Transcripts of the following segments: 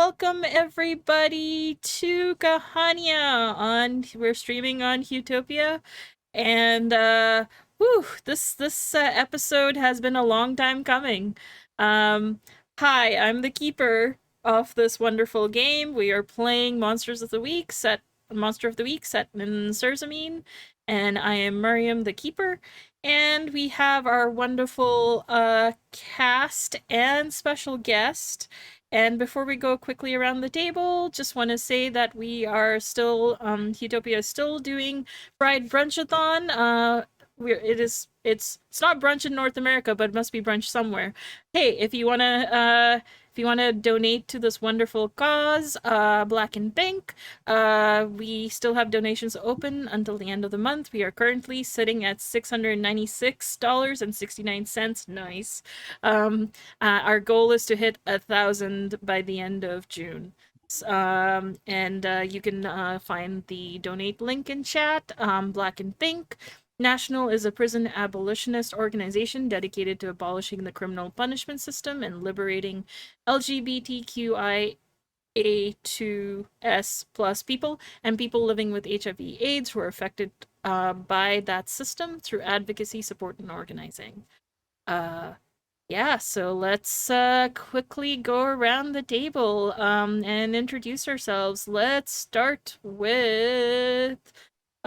welcome everybody to Kahaaniyaan. We're streaming on Huetopia, and this episode has been a long time coming. Um, Hi, I'm the keeper of this wonderful game. We are playing Monster of the Week set in Sarzameen, and I am Mariam, the keeper. And we have our wonderful cast and special guest. And before we go quickly around the table, just want to say that we are still, Huetopia is still doing Pride Brunchathon. It's not brunch in North America, but it must be brunch somewhere. Hey, if you wanna donate to this wonderful cause, Black and Pink, we still have donations open until the end of the month. We are currently sitting at $696.69. Nice. Our goal is to hit 1,000 by the end of June. And you can find the donate link in chat. Black and Pink National is a prison abolitionist organization dedicated to abolishing the criminal punishment system and liberating LGBTQIA2S plus people and people living with HIV/AIDS who are affected by that system through advocacy, support, and organizing. Yeah, so let's quickly go around the table and introduce ourselves. Let's start with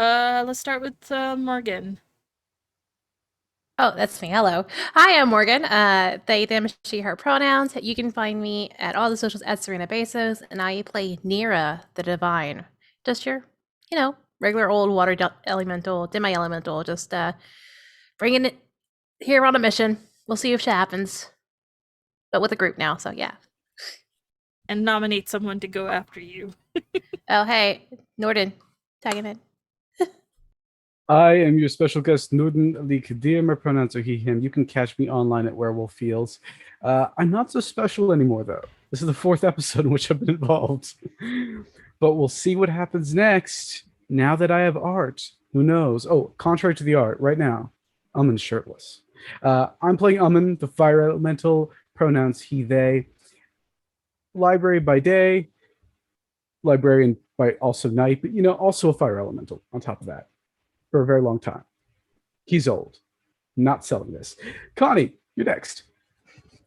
Morgan. Oh, that's me. Hello. Hi, I'm Morgan. They, them, she, her pronouns. You can find me at all the socials at Serena Bezos, and I play Nira, the Divine. Just your, regular old water elemental, demi-elemental, just bringing it here on a mission. We'll see if shit happens. But with a group now, so yeah. And nominate someone to go after you. Oh, hey, Norden, tagging in. I am your special guest, Norden Ali Kadir. My pronouns are he, him. You can catch me online at Werewolf Fields. I'm not so special anymore, though. This is the 4th episode in which I've been involved. But we'll see what happens next. Now that I have art, who knows? Oh, contrary to the art, right now, Uman's shirtless. I'm playing Uman, the fire elemental, pronouns he, they. Library by day, librarian by also night, but also a fire elemental on top of that. For a very long time. He's old. Not selling this. Connie, you're next.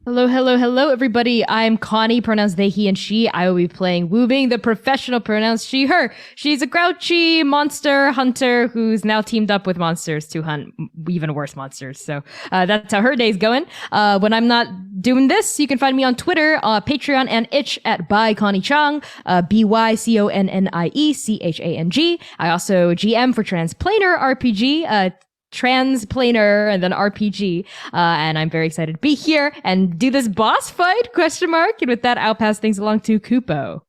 Hello, hello, hello, everybody. I'm Connie, pronouns they, he, and she. I will be playing Woobing, the professional pronouns she, her. She's a grouchy monster hunter who's now teamed up with monsters to hunt even worse monsters. So that's how her day's going. When I'm not doing this, you can find me on Twitter, Patreon, and itch at by Connie Chang, BYCONNIECHANG. I also GM for Transplanar RPG, Transplanar and then RPG, and I'm very excited to be here and do this boss fight, ? And with that, I'll pass things along to Kupo.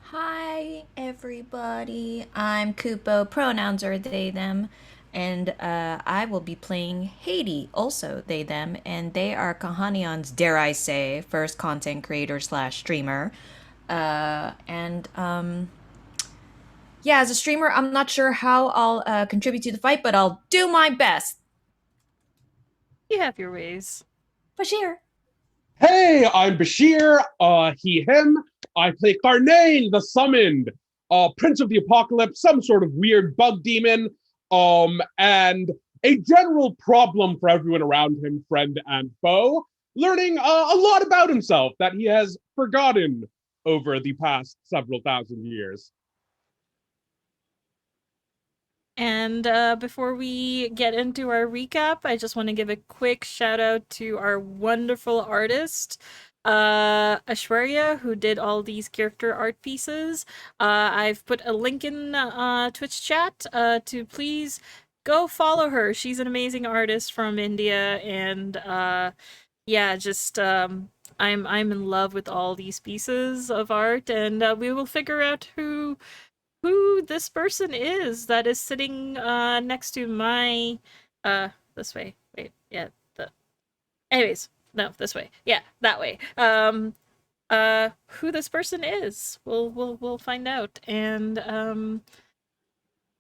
Hi everybody, I'm Kupo, pronouns are they, them, and I will be playing Haiti, also they, them, and they are Kahaniyaan's, dare I say, first content creator / streamer, yeah, as a streamer, I'm not sure how I'll contribute to the fight, but I'll do my best. You have your ways. Bashir. Hey, I'm Bashir, he, him. I play Karnain, the Summoned, Prince of the Apocalypse, some sort of weird bug demon, and a general problem for everyone around him, friend and foe, learning a lot about himself that he has forgotten over the past several thousand years. And before we get into our recap, I just want to give a quick shout out to our wonderful artist, Ashwarya, who did all these character art pieces. I've put a link in Twitch chat to please go follow her. She's an amazing artist from India, and yeah, just I'm in love with all these pieces of art, and we will figure out who this person is that is sitting next to my this way. Wait, yeah, anyways, no, this way. Yeah, that way. Who this person is. We'll find out. And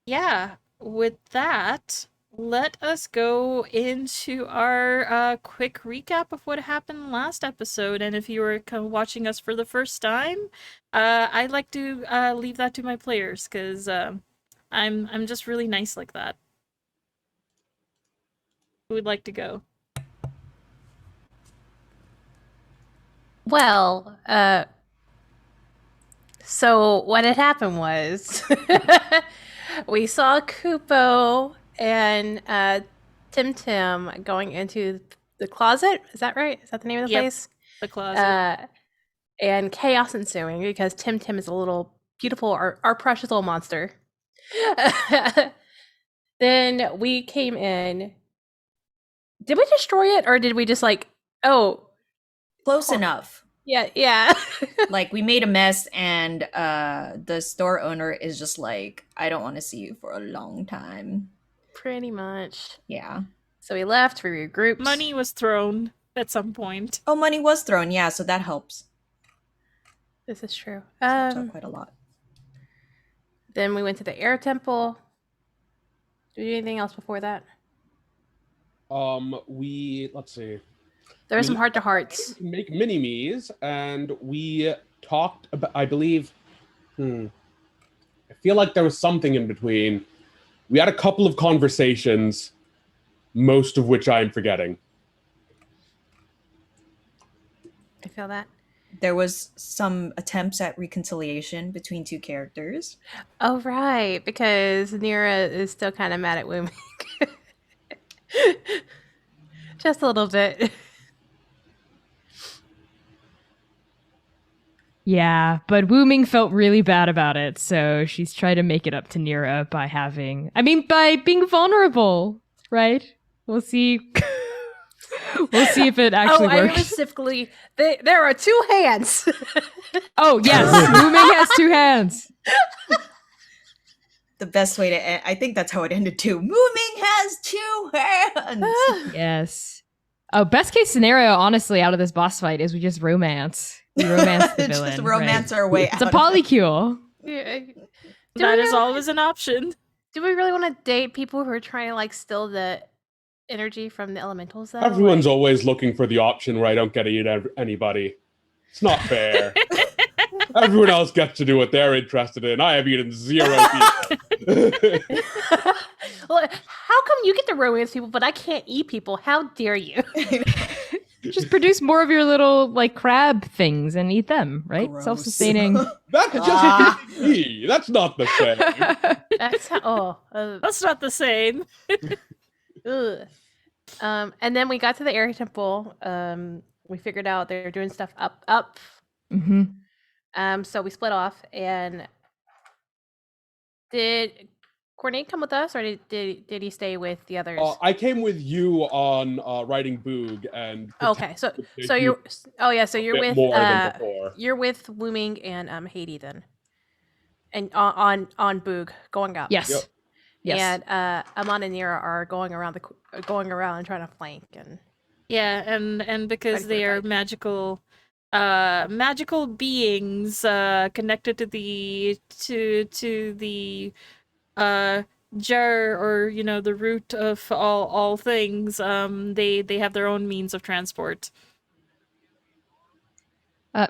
yeah, with that, let us go into our quick recap of what happened last episode. And if you were watching us for the first time, I'd like to leave that to my players because I'm just really nice like that. Who would like to go? Well, so what had happened was we saw Kupo and Tim Tim going into the closet. Is that right? Is that the name of the Yep. place? The closet. And chaos ensuing because Tim Tim is a little beautiful, our precious little monster. Then we came in. Did we destroy it or did we just like, oh, Close enough. yeah. Like we made a mess, and the store owner is just like, I don't want to see you for a long time. Pretty much. Yeah. So we left, we regrouped. Money was thrown at some point. Oh, money was thrown. Yeah, so that helps. This is true. Helps out quite a lot. Then we went to the air temple. Did we do anything else before that? Let's see. There were some heart to hearts. Make mini-me's, and we talked about, I believe, I feel like there was something in between. We had a couple of conversations, most of which I'm forgetting. I feel that. There was some attempts at reconciliation between two characters. Oh, right, because Nira is still kind of mad at Wumi. Just a little bit. Yeah, but Wu Ming felt really bad about it, so she's trying to make it up to Nira by being vulnerable, right? We'll see. We'll see if it actually I works. specifically, there are two hands. Oh, yes, Wu Ming has two hands. The best way to end, I think that's how it ended too. Moving has two hands. Yes. Oh, best case scenario, honestly, out of this boss fight is we just romance. We romance the villain. Just romance right? our way It's out. a polycule. Yeah. That is always an option. Do we really want to date people who are trying to like steal the energy from the elementals? Though? Everyone's always looking for the option where I don't get to eat anybody. It's not fair. Everyone else gets to do what they're interested in. I have eaten 0 people. Well, how come you get to romance people, but I can't eat people? How dare you? Just produce more of your little like crab things and eat them, right? Gross. Self-sustaining. That's just me. That's not the same. That's how. That's not the same. Ugh. And then we got to the area temple. We figured out they were doing stuff up. Mm-hmm. So we split off. And did Cornate come with us, or did he stay with the others? I came with you on writing Boog, and Okay, so you're with more than before. you're with Wuming and Haiti then, and on Boog going up. Yes. Yep. Yes. And Amon and Nira are going around and trying to flank and. Yeah, and because Ready for they the are fight. magical beings connected to the jar, or the root of all things, they have their own means of transport.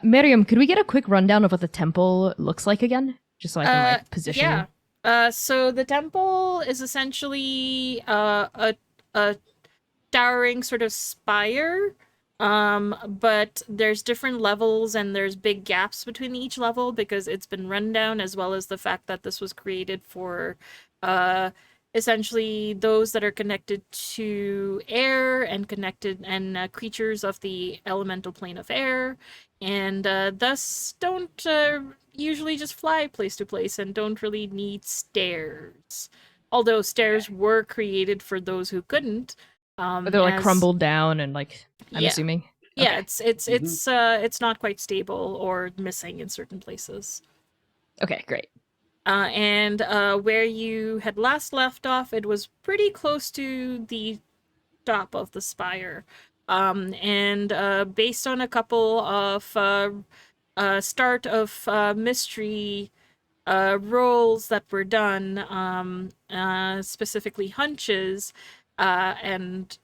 Mariam, could we get a quick rundown of what the temple looks like again? Just so I can like position. Yeah. So the temple is essentially a towering sort of spire, but there's different levels and there's big gaps between each level because it's been run down, as well as the fact that this was created for essentially those that are connected to air and creatures of the elemental plane of air, and thus don't usually just fly place to place and don't really need stairs. Although stairs were created for those who couldn't. But they're like crumbled down and like I'm assuming. Yeah, Okay. it's not quite stable or missing in certain places. Okay, great. And where you had last left off, it was pretty close to the top of the spire. And based on a couple of start of mystery roles that were done, specifically hunches, and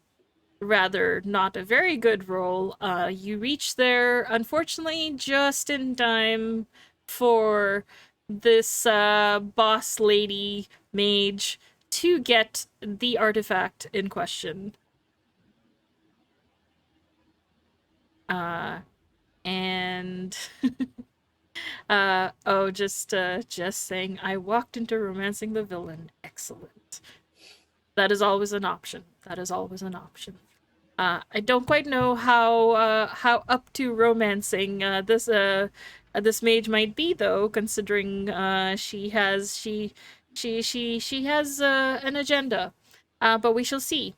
rather not a very good roll, you reach there, unfortunately, just in time for this boss lady mage to get the artifact in question. And just saying, I walked into romancing the villain. Excellent. That is always an option. That is always an option. I don't quite know how up to romancing this mage might be, though, considering she has an agenda. But we shall see.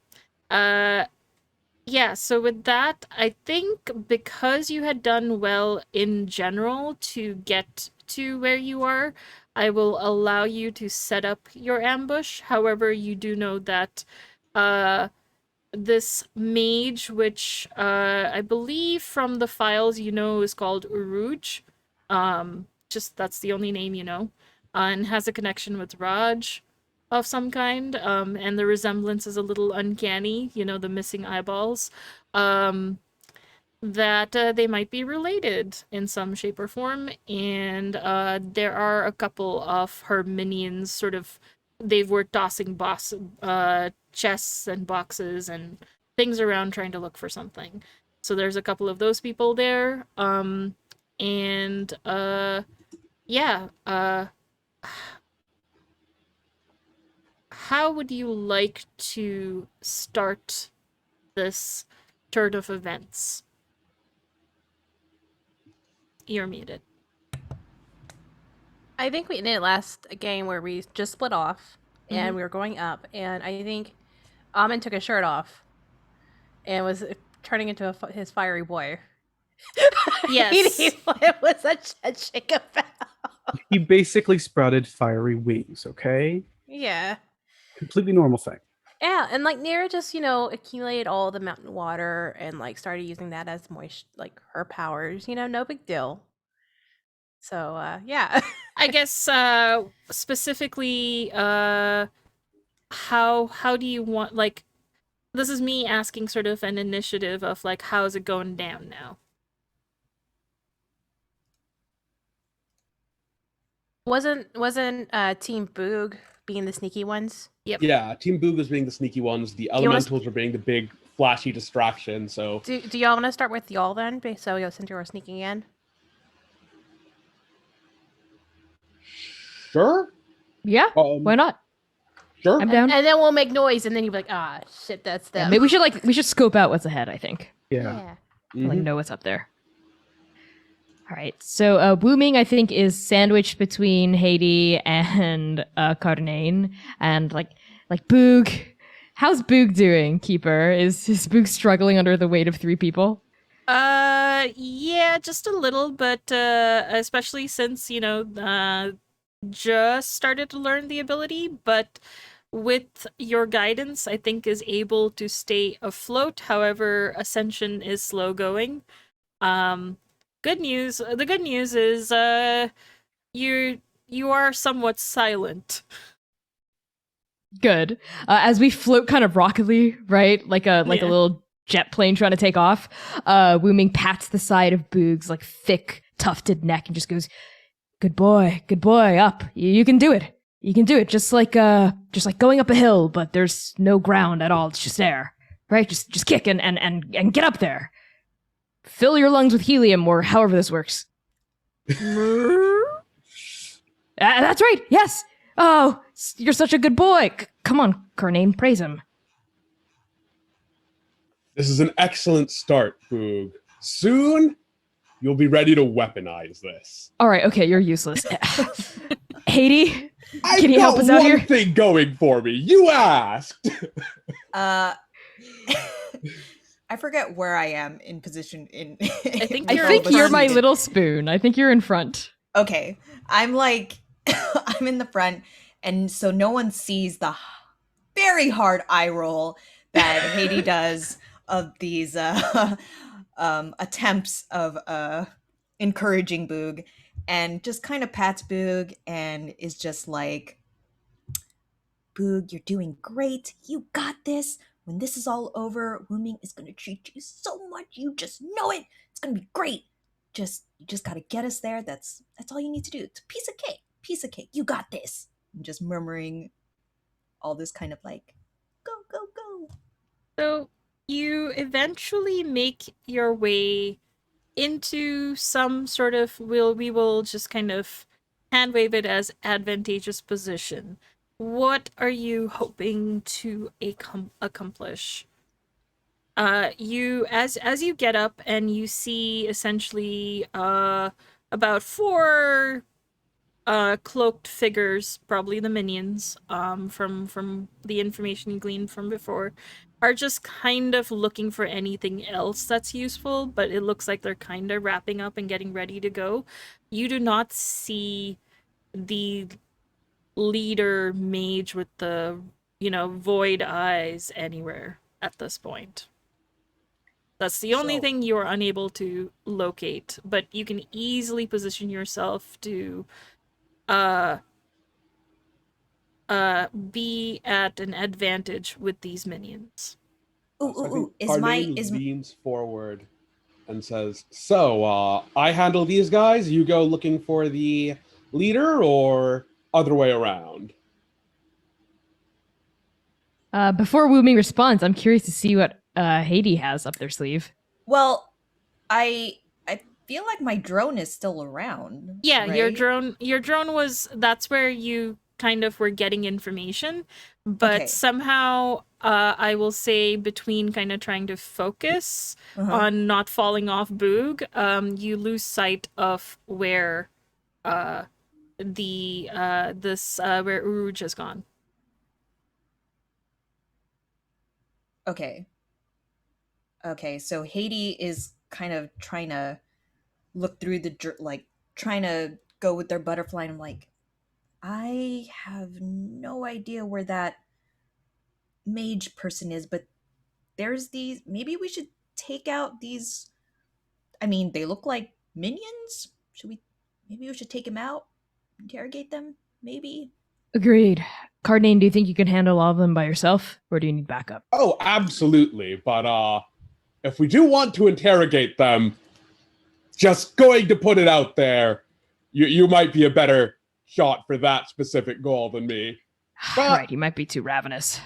Yeah, so with that, I think because you had done well in general to get to where you are, I will allow you to set up your ambush. However, you do know that this mage, which I believe from the files you know is called Uruj, just that's the only name you know, and has a connection with Raj of some kind, and the resemblance is a little uncanny, you know, the missing eyeballs, that they might be related in some shape or form, and there are a couple of her minions sort of, they were tossing chests and boxes and things around trying to look for something. So there's a couple of those people there, and yeah, how would you like to start this turn of events? You're muted. I think we did last game where we just split off and we were going up, and I think Amin took his shirt off and was turning into his fiery boy. Yes. What was that judging about? He basically sprouted fiery wings, okay? Yeah. Completely normal thing. Yeah, and like Nira just, accumulated all the mountain water and like started using that as like her powers, no big deal. So, yeah. I guess specifically how do you want, like, this is me asking sort of an initiative of like how's it going down now? Wasn't Team Boog being the sneaky ones? Yep. Yeah, Team Boog is being the sneaky ones. The elementals are being the big flashy distraction. So do y'all want to start with y'all then? So since you're sneaking in. Sure. Yeah, why not? Sure. I'm down. And then we'll make noise, and then you'll be like, ah, shit, that's them. Yeah, maybe we should scope out what's ahead, I think. Yeah. Like know what's up there. All right. So Booming, I think, is sandwiched between Haiti and Kahaaniyaan, and like Boog. How's Boog doing, Keeper? Is Boog struggling under the weight of 3 people? Yeah, just a little, but especially since, just started to learn the ability, but with your guidance, I think is able to stay afloat. However, ascension is slow going. Good news. The good news is you are somewhat silent. Good. As we float kind of rockily, right? Like a little jet plane trying to take off, Wooming pats the side of Boog's like thick, tufted neck and just goes, good boy, up. You can do it. You can do it. Just like going up a hill, but there's no ground at all. It's just air, right? Just kick and get up there. Fill your lungs with helium, or however this works. That's right. Yes. Oh, you're such a good boy. Come on, Kahaaniyaan, praise him. This is an excellent start, Boog. Soon, you'll be ready to weaponize this. All right, okay, you're useless. Haiti, can you help us out here? I've got one thing going for me. You asked. I forget where I am in position in. I think you're my little spoon. I think you're in front. Okay, I'm like, I'm in the front, and so no one sees the very hard eye roll that Haiti does of these attempts of encouraging Boog. and just kind of pats Boog and is just like, Boog, you're doing great. You got this. When this is all over, Wooming is gonna treat you so much. You just know it. It's gonna be great. You just gotta get us there. That's all you need to do. It's a piece of cake. Piece of cake. You got this. I'm just murmuring all this kind of like, go, go, go. So you eventually make your way into some sort of we will just kind of hand wave it as advantageous position. What are you hoping to accomplish? You as you get up and you see essentially about four cloaked figures, probably the minions, from the information you gleaned from before, are just kind of looking for anything else that's useful, but it looks like they're kind of wrapping up and getting ready to go. You do not see the leader mage with the, void eyes anywhere at this point. That's the only So- thing you are unable to locate, but you can easily position yourself to be at an advantage with these minions. Ooh, So I ooh, think ooh. Is leans forward and says, "So, I handle these guys. You go looking for the leader, or other way around?" Before Wuming responds, I'm curious to see what Haiti has up their sleeve. well, I feel like my drone is still around. Yeah, right? your drone was that's where you kind of were getting information, but Okay. somehow I will say between kind of trying to focus Uh-huh. on not falling off Boog, you lose sight of where the where Uruj has gone. Okay. Okay, so Haiti is kind of trying to look through like trying to go with their butterfly, and I'm like, I have no idea where that mage person is, but there's these, maybe we should take out these, I mean, they look like minions. Maybe we should take them out, interrogate them, maybe. Agreed. Cardinane, do you think you can handle all of them by yourself, or do you need backup? Oh, absolutely. But if we do want to interrogate them, just going to put it out there, you might be a better shot for that specific goal than me. But Right, he might be too ravenous.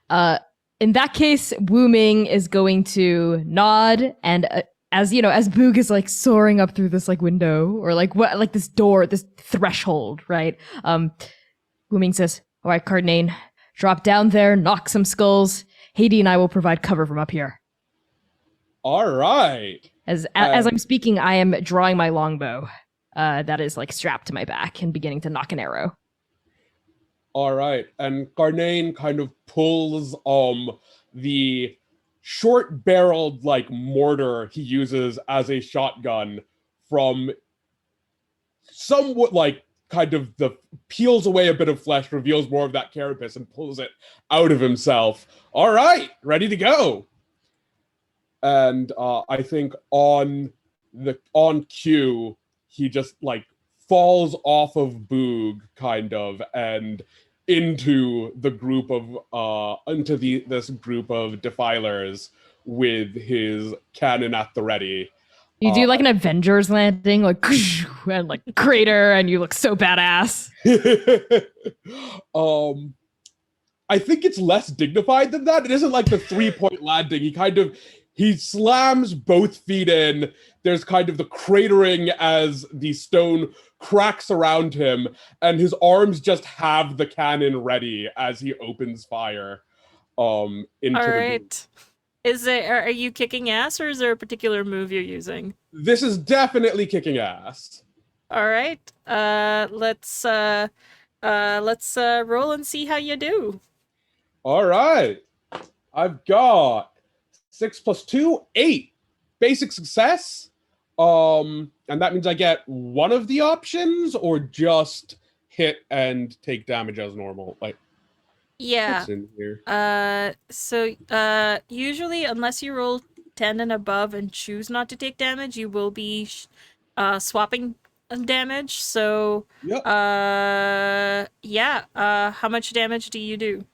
In that case, Wuming is going to nod, and as Boog is like soaring up through this like window or like this door, this threshold, right? Wuming says, "All right, Cardinane, drop down there, knock some skulls. Haiti and I will provide cover from up here." all right. As I'm speaking, I am drawing my longbow, that is like strapped to my back, and beginning to knock an arrow. All right. And Garnane kind of pulls the short-barreled like mortar he uses as a shotgun from somewhat like kind of peels away a bit of flesh, reveals more of that carapace, and pulls it out of himself. All right, ready to go. And I think on cue, he just like falls off of Boog kind of and into the group of this group of defilers with his cannon at the ready. You do like an Avengers landing, like and like crater, and you look so badass. I think it's less dignified than that. It isn't like the 3-point landing. He slams both feet in. There's kind of the cratering as the stone cracks around him, and his arms just have the cannon ready as he opens fire into All the right. Are you kicking ass, or is there a particular move you're using? This is definitely kicking ass. All right. Let's roll and see how you do. All right. I've got 6 + 2, 8. Basic success. And that means I get one of the options, or just hit and take damage as normal. Like, Yeah. what's in here? So usually, unless you roll 10 and above and choose not to take damage, you will be swapping damage. So, Yep. yeah. How much damage do you do?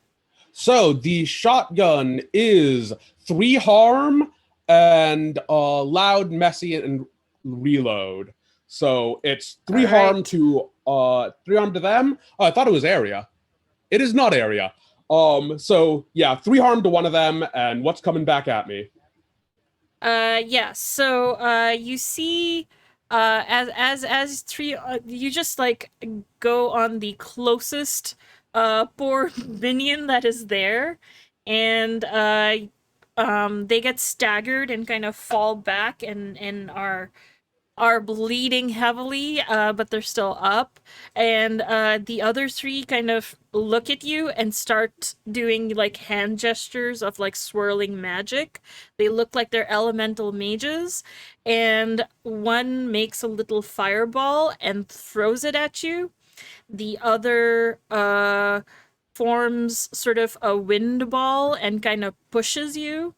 So the shotgun is 3 harm and loud, messy, and reload. So it's 3 harm Alright. to 3 harm to them. Oh, I thought it was area. It is not area. So yeah, 3 harm to one of them, and what's coming back at me? Yeah. So, you see, as three, you just like go on the closest, poor minion that is there, and they get staggered and kind of fall back and are bleeding heavily, but they're still up. And the other three kind of look at you and start doing like hand gestures of like swirling magic. They look like they're elemental mages. And one makes a little fireball and throws it at you. The other forms sort of a wind ball and kind of pushes you,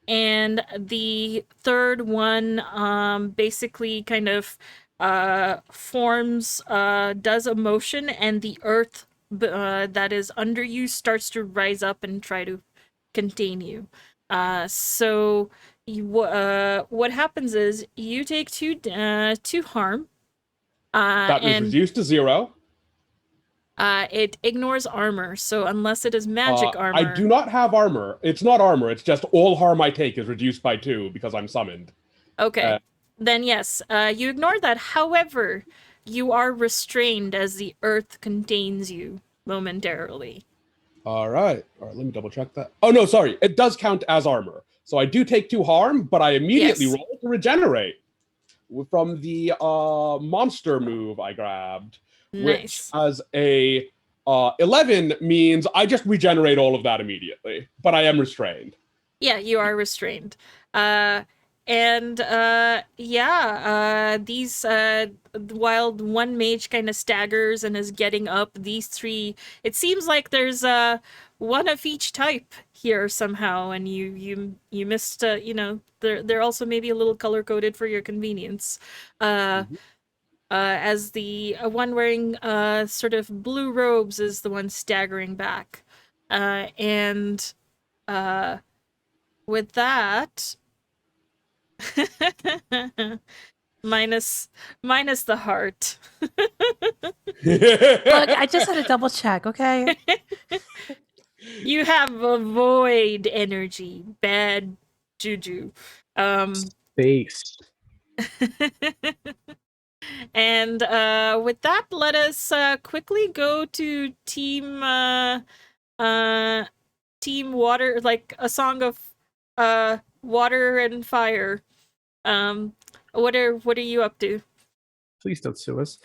and the third one basically kind of forms does a motion, and the earth that is under you starts to rise up and try to contain you. So what happens is you take two harm, That is and reduced to 0. it ignores armor, so unless it is magic I armor. do not have armor. It's not armor. It's just all harm I take is reduced by 2 because I'm summoned. Okay. Then yes, you ignore that. However, you are restrained as the earth contains you momentarily. All right. Let me double check that. Oh no, sorry. It does count as armor. So I do take 2 harm, but I immediately Yes. roll to regenerate from the monster move I grabbed, which Nice. as a 11 means I just regenerate all of that immediately, but I am restrained. Yeah, you are restrained. These while one mage kind of staggers and is getting up, these three, it seems like there's one of each type here somehow, and you missed, they're also maybe a little color coded for your convenience. As the one wearing sort of blue robes is the one staggering back, and with that, minus the heart. Look, I just had to double check, okay? You have a void energy, bad juju. Base. And with that, let us quickly go to team water, like a song of water and fire. What are you up to? Please don't sue us.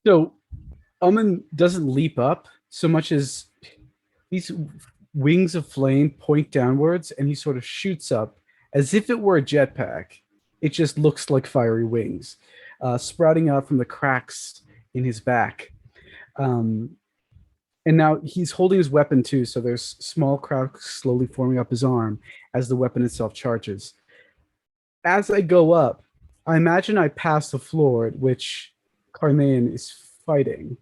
So, Omen doesn't leap up so much as these wings of flame point downwards, and he sort of shoots up as if it were a jetpack. It just looks like fiery wings, sprouting out from the cracks in his back. And now he's holding his weapon too, so there's small cracks slowly forming up his arm as the weapon itself charges. As I go up, I imagine I pass the floor at which Kahaaniyaan is fighting.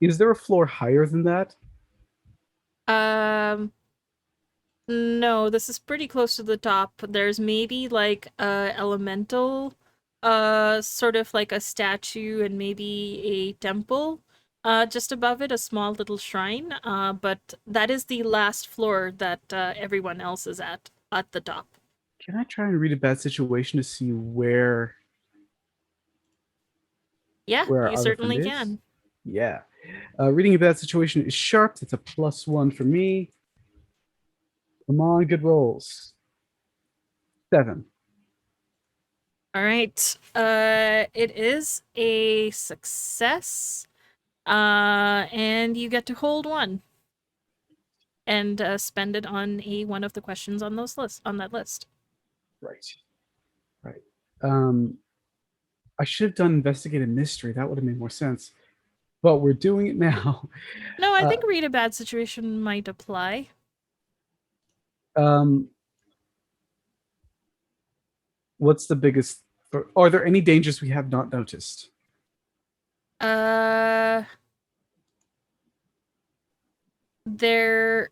Is there a floor higher than that? No, this is pretty close to the top. There's maybe like elemental, sort of like a statue and maybe a temple. Just above it, a small little shrine. But that is the last floor that everyone else is at the top. Can I try and read a bad situation to see where Yeah, our you other certainly friend is? can. Yeah. Reading a bad situation is sharp. That's a +1 for me. Come on, good rolls. 7. All right. It is a success. And you get to hold 1 and spend it on one of the questions on that list. Right. Right. I should have done investigate a mystery. That would have made more sense. But we're doing it now. No, I think read a bad situation might apply. Um, what's the biggest? Are there any dangers we have not noticed? There,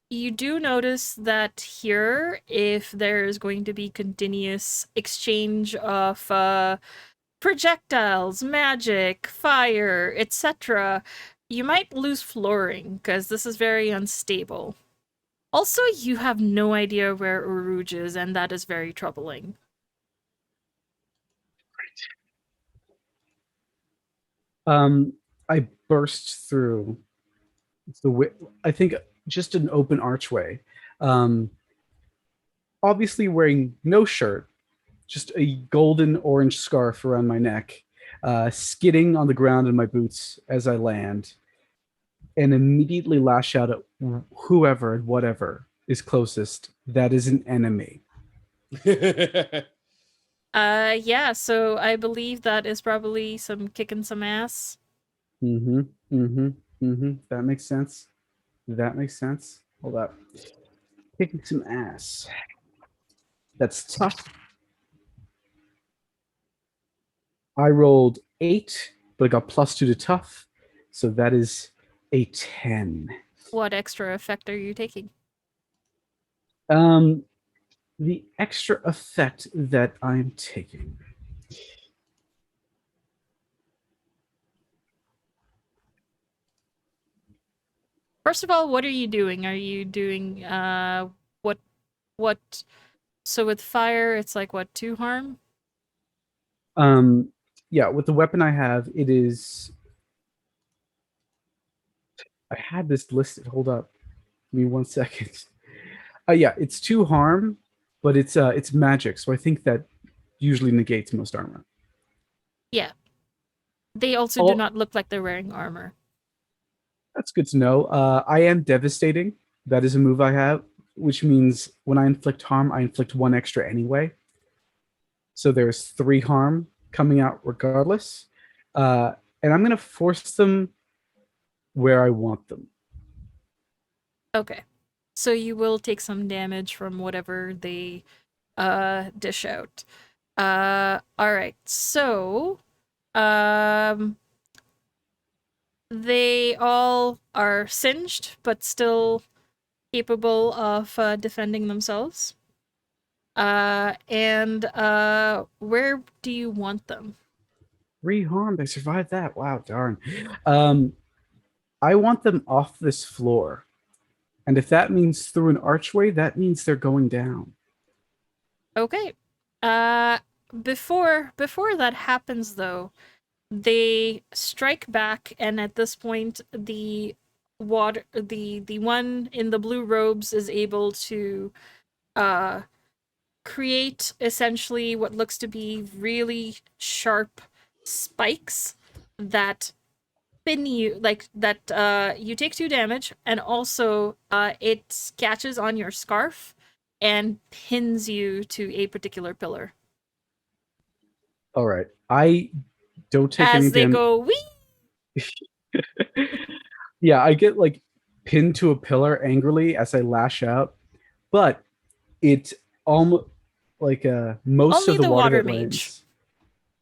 you do notice that here, if there's going to be continuous exchange of projectiles, magic, fire, etc., you might lose flooring because this is very unstable. Also, you have no idea where Uruj is, and that is very troubling. I burst through I think just an open archway. Obviously wearing no shirt, just a golden orange scarf around my neck, skidding on the ground in my boots as I land, and immediately lash out at whoever and whatever is closest that is an enemy. Yeah, so I believe that is probably some kicking some ass. That makes sense. That makes sense. Hold up. Kicking some ass. That's tough. I rolled 8, but I got +2 to tough. So that is a 10. What extra effect are you taking? The extra effect that I'm taking. First of all, what are you doing? Are you doing what so with fire it's like what, 2 harm? Yeah, with the weapon I have, it is I had this listed. Hold up. Give me 1 second. Yeah, it's 2 harm, but it's magic, so I think that usually negates most armor. Yeah. They also do not look like they're wearing armor. That's good to know. I am devastating. That is a move I have, which means when I inflict harm, I inflict 1 extra anyway. So there's 3 harm coming out regardless. And I'm going to force them where I want them. Okay. So you will take some damage from whatever they dish out. All right. So they all are singed but still capable of defending themselves. And where do you want them? 3 harm. They survived that. Wow, darn. I want them off this floor. And if that means through an archway, that means they're going down. Okay. Before that happens though, they strike back, and at this point the one in the blue robes is able to create essentially what looks to be really sharp spikes that pin you, like that you take 2 damage, and also it catches on your scarf and pins you to a particular pillar. All right. I don't take As any they damage. go, wee! Yeah, I get like pinned to a pillar angrily as I lash out, but it almost like most Only of the the water water that mage. lands,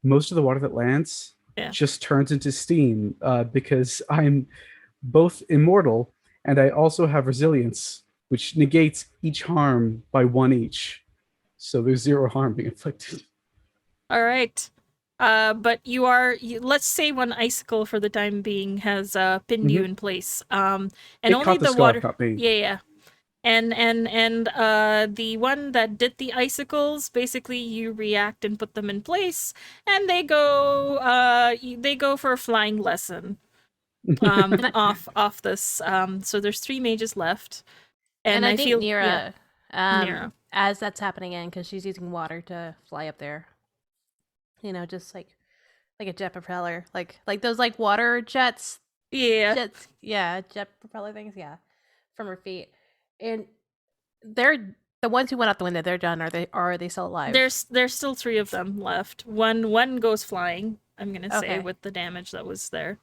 most of the water that lands Yeah. just turns into steam because I'm both immortal and I also have resilience, which negates each harm by 1 each. So there's 0 harm being inflicted. All right. But let's say one icicle for the time being has pinned you in place. And It only caught the the scarf, water. not me. Yeah. And the one that did the icicles, basically you react and put them in place, and they go for a flying lesson. Off this. So there's 3 mages left. And I think feel Nira, Nira. as that's happening in, because she's using water to fly up there. You know, just like a jet propeller, like those like water jets. Yeah. Jet propeller things. Yeah, from her feet, and they're the ones who went out the window. They're done. Are they still alive? There's still 3 of them left. One goes flying, I'm gonna say, Okay. with the damage that was there.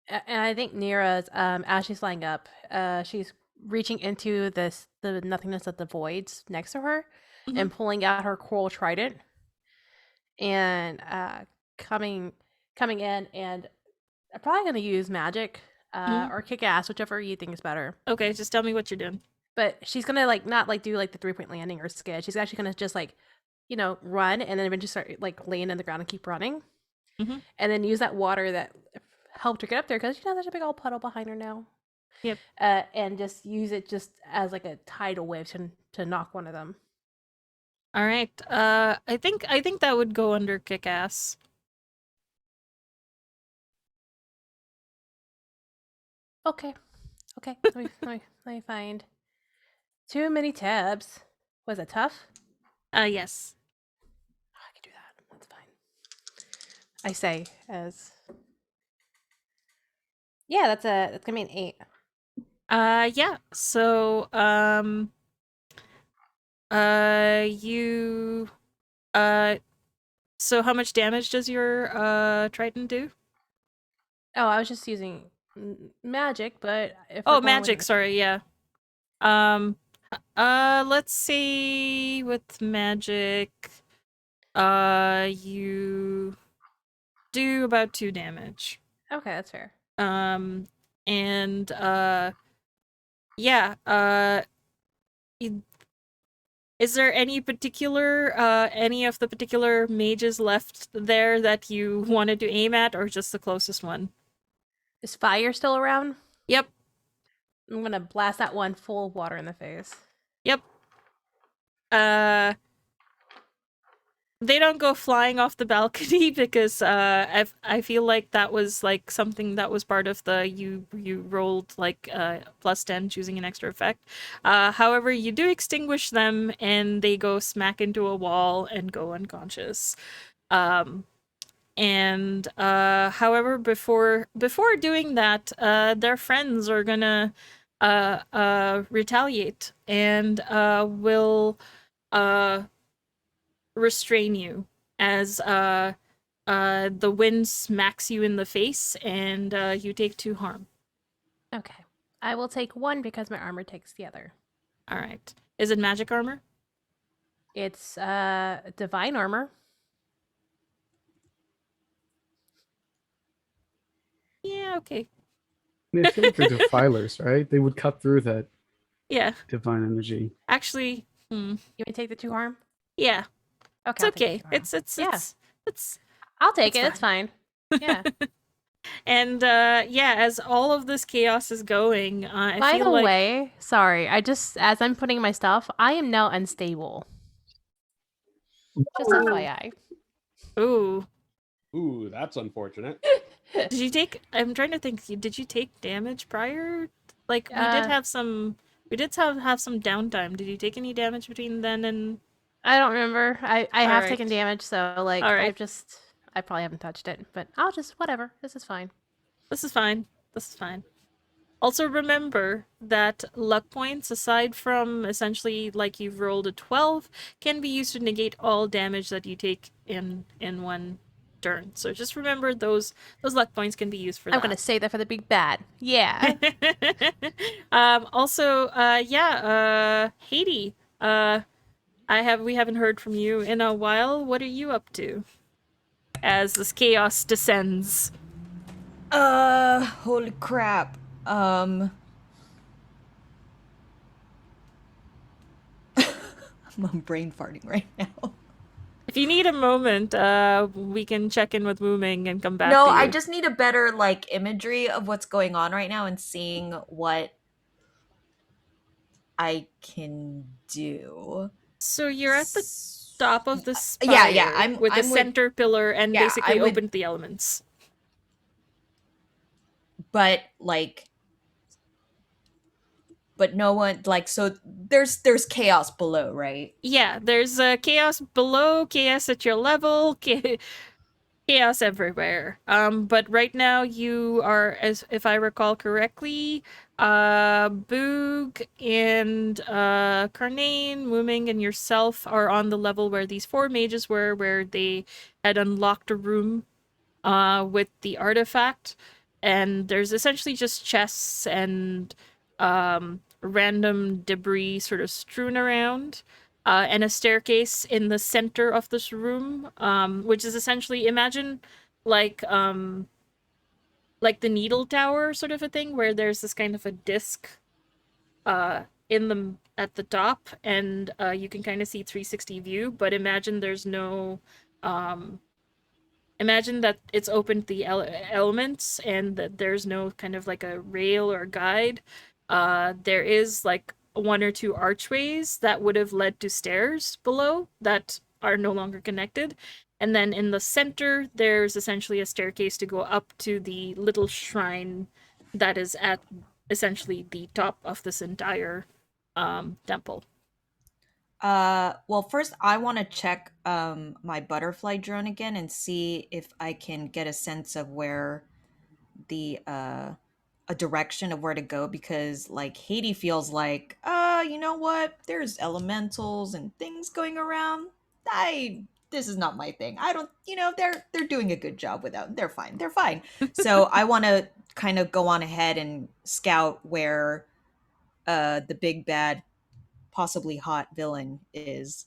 And I think Nira's as she's flying up, she's reaching into the nothingness of the voids next to her Mhm. and pulling out her coral trident and coming in, and I'm probably going to use magic Mhm. or kick ass, whichever you think is better. Okay, just tell me what you're doing. But she's going to not do the 3-point landing or skid. She's actually going to just run and then eventually start laying in the ground and keep running. Mhm. And then use that water that helped her get up there, because there's a big old puddle behind her now. Yep. And just use it just as a tidal wave to knock one of them. All right. I think that would go under kick ass. Okay. Let me find. Too many tabs. Was it tough? Yes. Oh, I can do that. That's fine. I say as. Yeah, that's gonna be an 8. Yeah. So, you, so how much damage does your Trident do? Oh, I was just using magic, but if Oh, we're going with magic. Sorry. Yeah. Let's see with magic, you do about 2 damage. Okay, that's fair. And yeah, is there any particular any of the particular mages left there that you wanted to aim at, or just the closest one? Is fire still around? Yep. I'm gonna blast that one full of water in the face. Yep. They don't go flying off the balcony because I feel like that was something that was part of the you rolled plus 10 choosing an extra effect. However, you do extinguish them and they go smack into a wall and go unconscious. However, before doing that, their friends are gonna retaliate and will restrain you as the wind smacks you in the face and you take 2 harm. Okay. I will take 1 because my armor takes the other. All right. Is it magic armor? It's divine armor. Yeah, okay. I mean, I feel like they're defilers, right? They would cut through that Yeah. divine energy. Actually, You want to take the 2 harm? yeah. Okay. It's okay. Yeah. It's I'll take it's it. It's fine. Yeah. And yeah, as all of this chaos is going, I By feel the like way, sorry, as I'm putting my stuff, I am now unstable. Just FYI. ooh. Ooh, that's unfortunate. Did you take I'm trying to think, did you take damage prior? Like we did have some some downtime. Did you take any damage between then and I don't remember. I have Alright. taken damage, so Alright. I probably haven't touched it, but I'll just whatever. This is fine. This is fine. This is fine. Also remember that luck points, aside from essentially like you've rolled a 12, can be used to negate all damage that you take in one turn. So just remember those luck points can be used for that. I'm gonna save that for the big bad. Yeah. Also, Haiti, we haven't heard from you in a while. What are you up to as this chaos descends? Holy crap. I'm brain farting right now. If you need a moment, we can check in with Wooming and come back No, to you. I just need a better imagery of what's going on right now and seeing what I can do. So you're at the top of the spire Yeah, I'm with the center pillar and basically opened the elements. But but no one so there's chaos below, right? Yeah, there's chaos below, chaos at your level, chaos everywhere. But right now you are, as if I recall correctly, Boog and Carnane, Mooming, and yourself are on the level where these 4 mages were, where they had unlocked a room with the artifact. And there's essentially just chests and random debris sort of strewn around, and a staircase in the center of this room, which is essentially, imagine like the Needle Tower sort of a thing, where there's this kind of a disc in the at the top, and you can kind of see 360 view, but imagine there's no imagine that it's open to the elements and that there's no kind of like a rail or guide. There is like one or two archways that would have led to stairs below that are no longer connected. And then in the center, there's essentially a staircase to go up to the little shrine that is at essentially the top of this entire temple. Well, first I want to check my butterfly drone again and see if I can get a sense of where the a direction of where to go, because like Haiti feels like, you know what? There's elementals and things going around. This is not my thing. I don't, they're doing a good job without. They're fine. They're fine. So I want to kind of go on ahead and scout where the big bad, possibly hot villain is.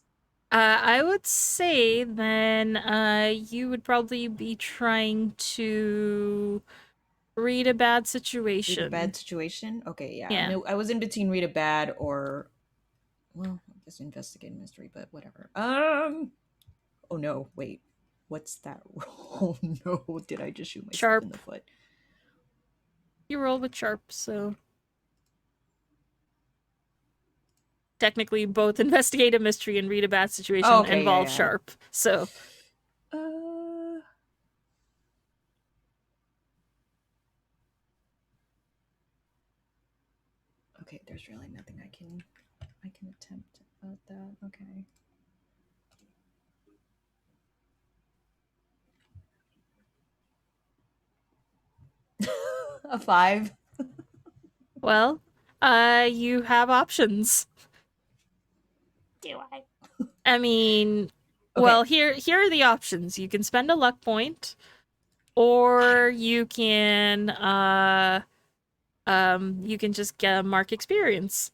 I would say then you would probably be trying to read a bad situation. Read a bad situation? Okay, yeah. Yeah. I was in between read a bad or, well, I guess investigate mystery, but whatever. Oh no, wait. What's that? Oh no, did I just shoot myself Sharp. in the foot? You roll with sharp, so technically both investigate a mystery and read a bad situation Okay, involve yeah. sharp. So Okay, there's really nothing I can attempt about that. Okay. A 5. well, you have options. Do I? I mean, Okay. well, here are the options. You can spend a luck point, or you can just get a mark experience.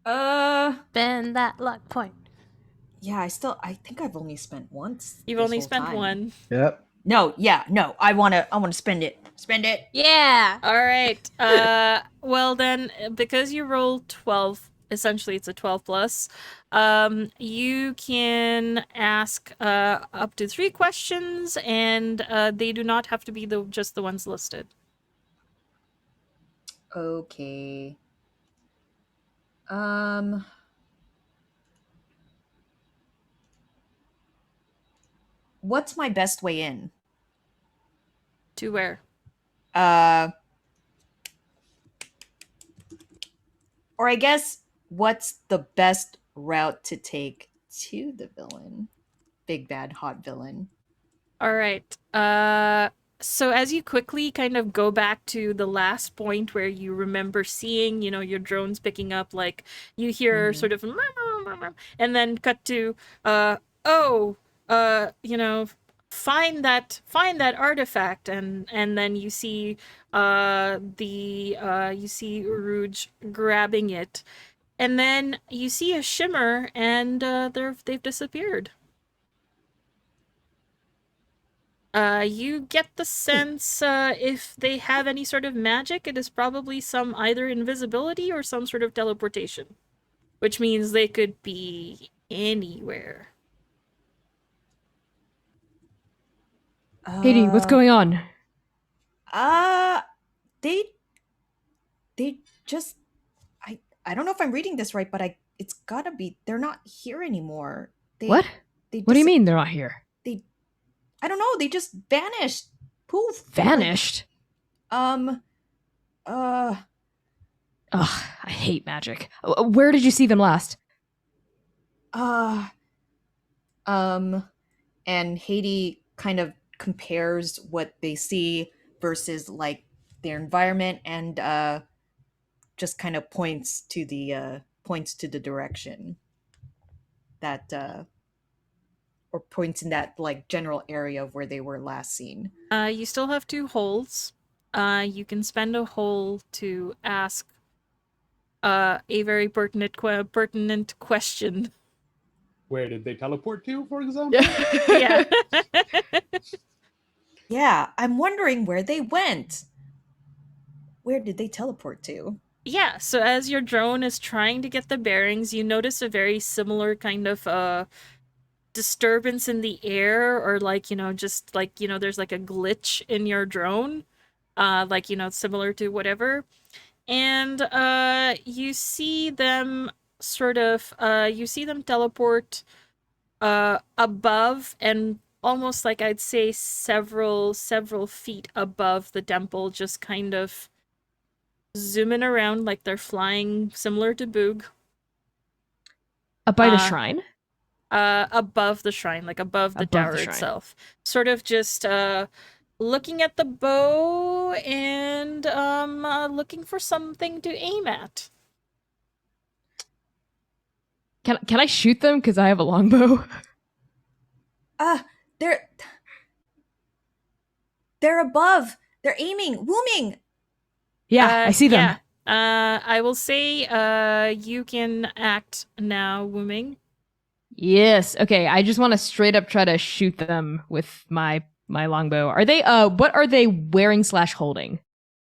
Spend that luck point. Yeah, I think I've only spent once. You've this only whole spent time. one. Yep. No, I wanna spend it. Spend it. Yeah. All right. Well then, because you rolled 12, essentially it's a 12 plus. You can ask up to 3 questions, and they do not have to be just the ones listed. Okay. What's my best way in? To where? Or I guess, what's the best route to take to the villain? Big bad hot villain. All right. So as you quickly kind of go back to the last point where you remember seeing, your drones picking up, like you hear sort of, and then cut to, find that artifact, and then you see, you see Rouge grabbing it, and then you see a shimmer, and they've disappeared. You get the sense if they have any sort of magic, it is probably some either invisibility or some sort of teleportation, which means they could be anywhere. Haiti, what's going on? They just, I don't know if I'm reading this right, but it's gotta be, they're not here anymore. What? What do you mean they're not here? I don't know, they just vanished. Poof. Vanished? Like, Ugh, I hate magic. Where did you see them last? and Haiti kind of compares what they see versus like their environment, and just kind of points to the direction that or points in that like general area of where they were last seen. You still have 2 holes. You can spend a hole to ask a very pertinent question. Where did they teleport to, for example? Yeah. Yeah, I'm wondering where they went. Where did they teleport to? Yeah, so as your drone is trying to get the bearings, you notice a very similar kind of disturbance in the air, or like, just like, there's like a glitch in your drone. Like, similar to whatever. And you see them teleport above, and almost like I'd say several feet above the temple, just kind of zooming around like they're flying, similar to Boog. By the shrine? Above the shrine, like above the Above tower the shrine. itself. Sort of just looking at the bow and looking for something to aim at. Can I shoot them? Because I have a longbow. They're above. They're aiming, wooming. Yeah, I see them. Yeah. I will say you can act now, Wooming. Yes. Okay. I just want to straight up try to shoot them with my longbow. Are they what are they wearing / holding?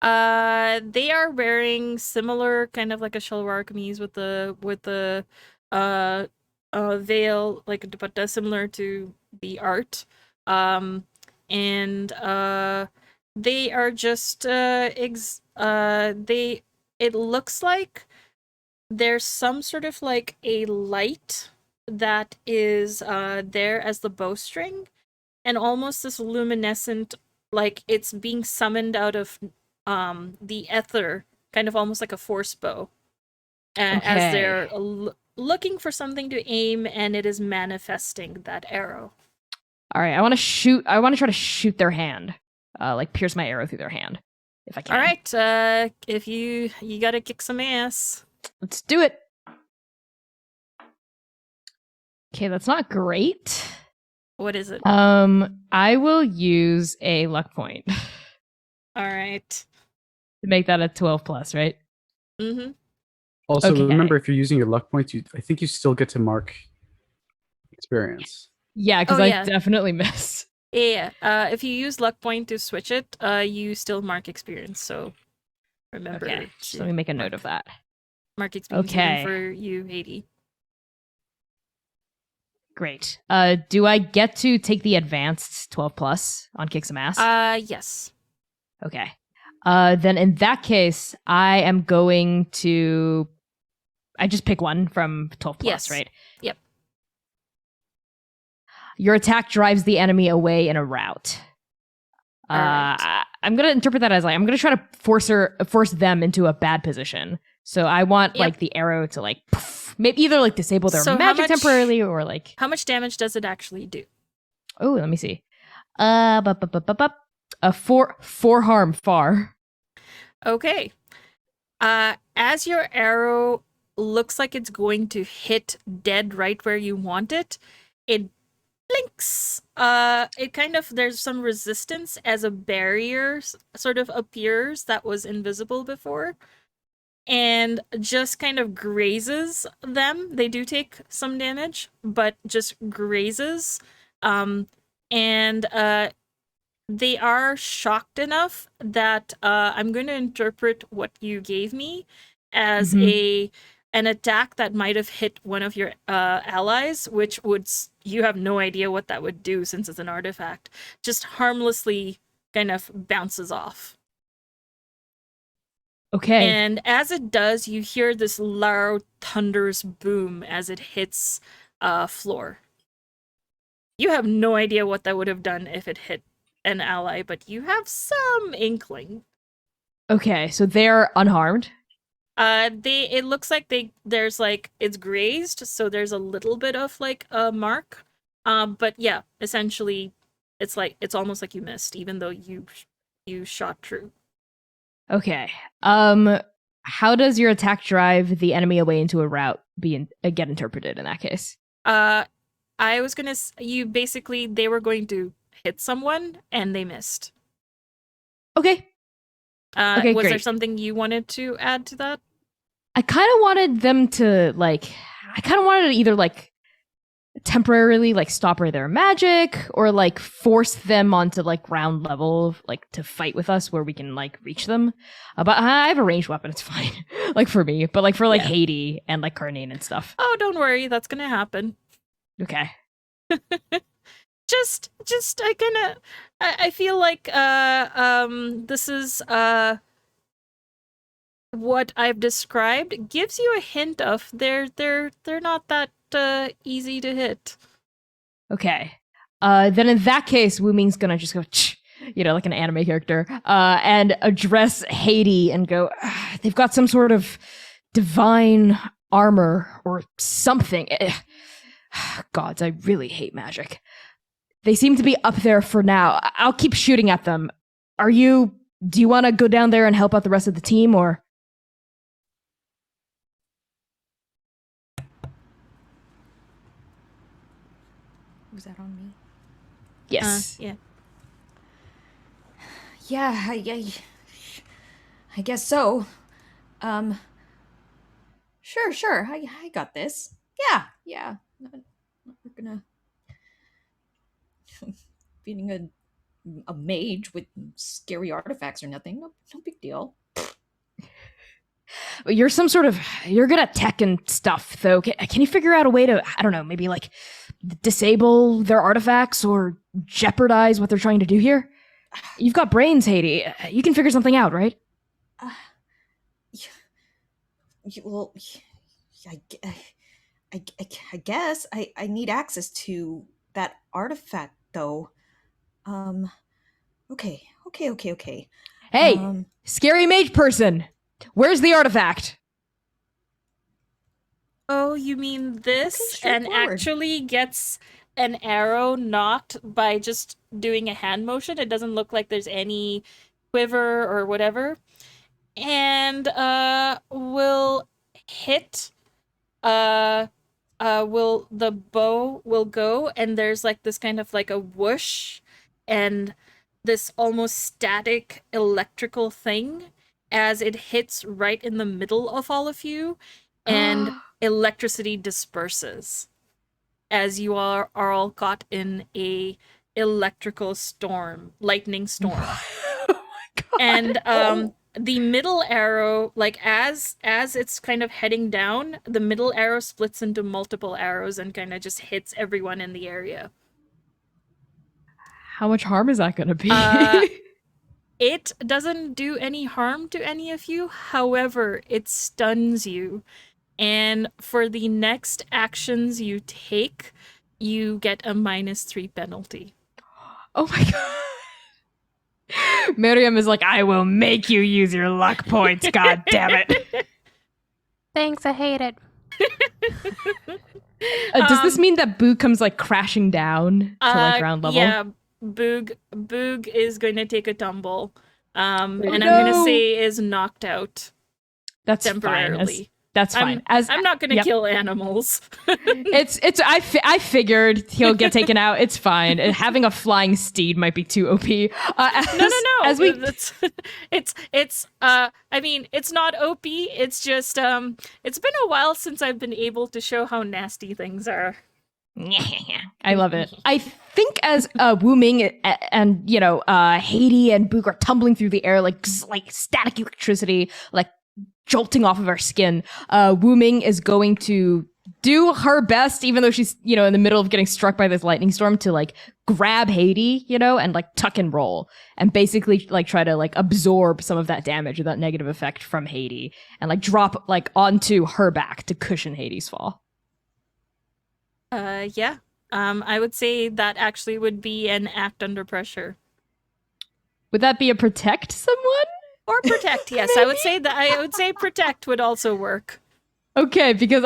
They are wearing similar kind of like a shalwar kameez with the veil, like, but similar to the art. And they are just it looks like there's some sort of like a light that is there as the bowstring, and almost this luminescent, like it's being summoned out of the ether, kind of almost like a force bow, as they're looking for something to aim, and it is manifesting that arrow. All right, I want to try to shoot their hand, like pierce my arrow through their hand, if I can. All right, if you gotta kick some ass. Let's do it. Okay, that's not great. What is it? I will use a luck point to All right. make that a 12 plus, right? Mm-hmm. Also, Okay. remember, if you're using your luck points, I think you still get to mark experience. Yeah, because Oh, I yeah. definitely miss. Yeah. If you use luck point to switch it, you still mark experience. So remember. Okay, so let me make a note of that. Mark experience Okay. even for you, Haiti. Great. Do I get to take the advanced 12 plus on kick some ass? Yes. Okay. Then in that case, I am going to. I just pick one from 12 plus, Yes. right? Yep. Your attack drives the enemy away in a route. All right. I'm gonna interpret that as like I'm gonna try to force them into a bad position. So I want like the arrow to like poof, maybe either like disable their So how magic much- temporarily or like. How much damage does it actually do? Oh, let me see. Four harm far. Okay. As your arrow looks like it's going to hit dead right where you want it, it blinks. It kind of, there's some resistance as a barrier sort of appears that was invisible before, and just kind of grazes them. They do take some damage, but just grazes. And they are shocked enough that I'm going to interpret what you gave me as an attack that might have hit one of your allies, which would, you have no idea what that would do since it's an artifact. Just harmlessly kind of bounces off. Okay. And as it does, you hear this loud thunderous boom as it hits floor. You have no idea what that would have done if it hit an ally, but you have some inkling. Okay, so they're unharmed. It looks like there's like it's grazed, so there's a little bit of like a mark. But yeah, essentially, it's almost like you missed, even though you shot true. Okay. How does your attack drive the enemy away into a route get interpreted in that case? I was gonna they were going to hit someone and they missed. Okay. Okay, was there great. something you wanted to add to that? I kind of wanted them to I kind of wanted to either temporarily stop her their magic or force them onto ground level to fight with us where we can reach them. But I have a ranged weapon, it's fine. For me, but for Yeah. Haiti and Karnane and stuff. Oh, don't worry, that's gonna happen. Okay. Just I feel like this is what I've described gives you a hint of they're not that easy to hit. Okay. Then in that case, Wu Ming's gonna just go, like an anime character, and address Haiti and go, they've got some sort of divine armor or something. Gods, I really hate magic. They seem to be up there for now. I'll keep shooting at them. Do you want to go down there and help out the rest of the team, or? Was that on me? Yes. Yeah. Yeah, I guess so. Sure. I got this. Yeah. We're gonna beating a mage with scary artifacts or nothing. No big deal. You're good at tech and stuff, though. Can you figure out a way to, I don't know, maybe disable their artifacts or jeopardize what they're trying to do here? You've got brains, Haiti. You can figure something out, right? Well, I guess I need access to that artifact, though. Okay. Hey, scary mage person, where's the artifact? Oh, you mean this? Okay, And straightforward. actually gets an arrow knocked by just doing a hand motion. It doesn't look like there's any quiver or whatever. And will hit will the bow will go, and there's this kind of a whoosh and this almost static electrical thing as it hits right in the middle of all of you, and electricity disperses as you are all caught in a electrical storm, lightning storm. Oh my god. And the middle arrow, as it's kind of heading down, the middle arrow splits into multiple arrows and kind of just hits everyone in the area. How much harm is that going to be? It doesn't do any harm to any of you. However, it stuns you. And for the next actions you take, you get a -3 penalty. Oh my god. Mariam is I will make you use your luck points, god damn it. Thanks, I hate it. Does this mean that Boo comes crashing down to ground level? Yeah, Boog is going to take a tumble. And I'm no. going to say is knocked out That's temporarily. fine. That's fine. I'm not going to kill animals. I figured he'll get taken out. It's fine. Having a flying steed might be too OP. No. As we I mean, it's not OP. It's just it's been a while since I've been able to show how nasty things are. I love it. I think as Wu Ming and Haiti and Boog are tumbling through the air like static electricity, jolting off of our skin, Wu Ming is going to do her best, even though she's in the middle of getting struck by this lightning storm, to grab Haiti, and tuck and roll, and basically try to absorb some of that damage or that negative effect from Haiti, and drop onto her back to cushion Hades' fall. Yeah. I would say that actually would be an act under pressure. Would that be a protect someone? Or protect, yes. I would say protect would also work. Okay, because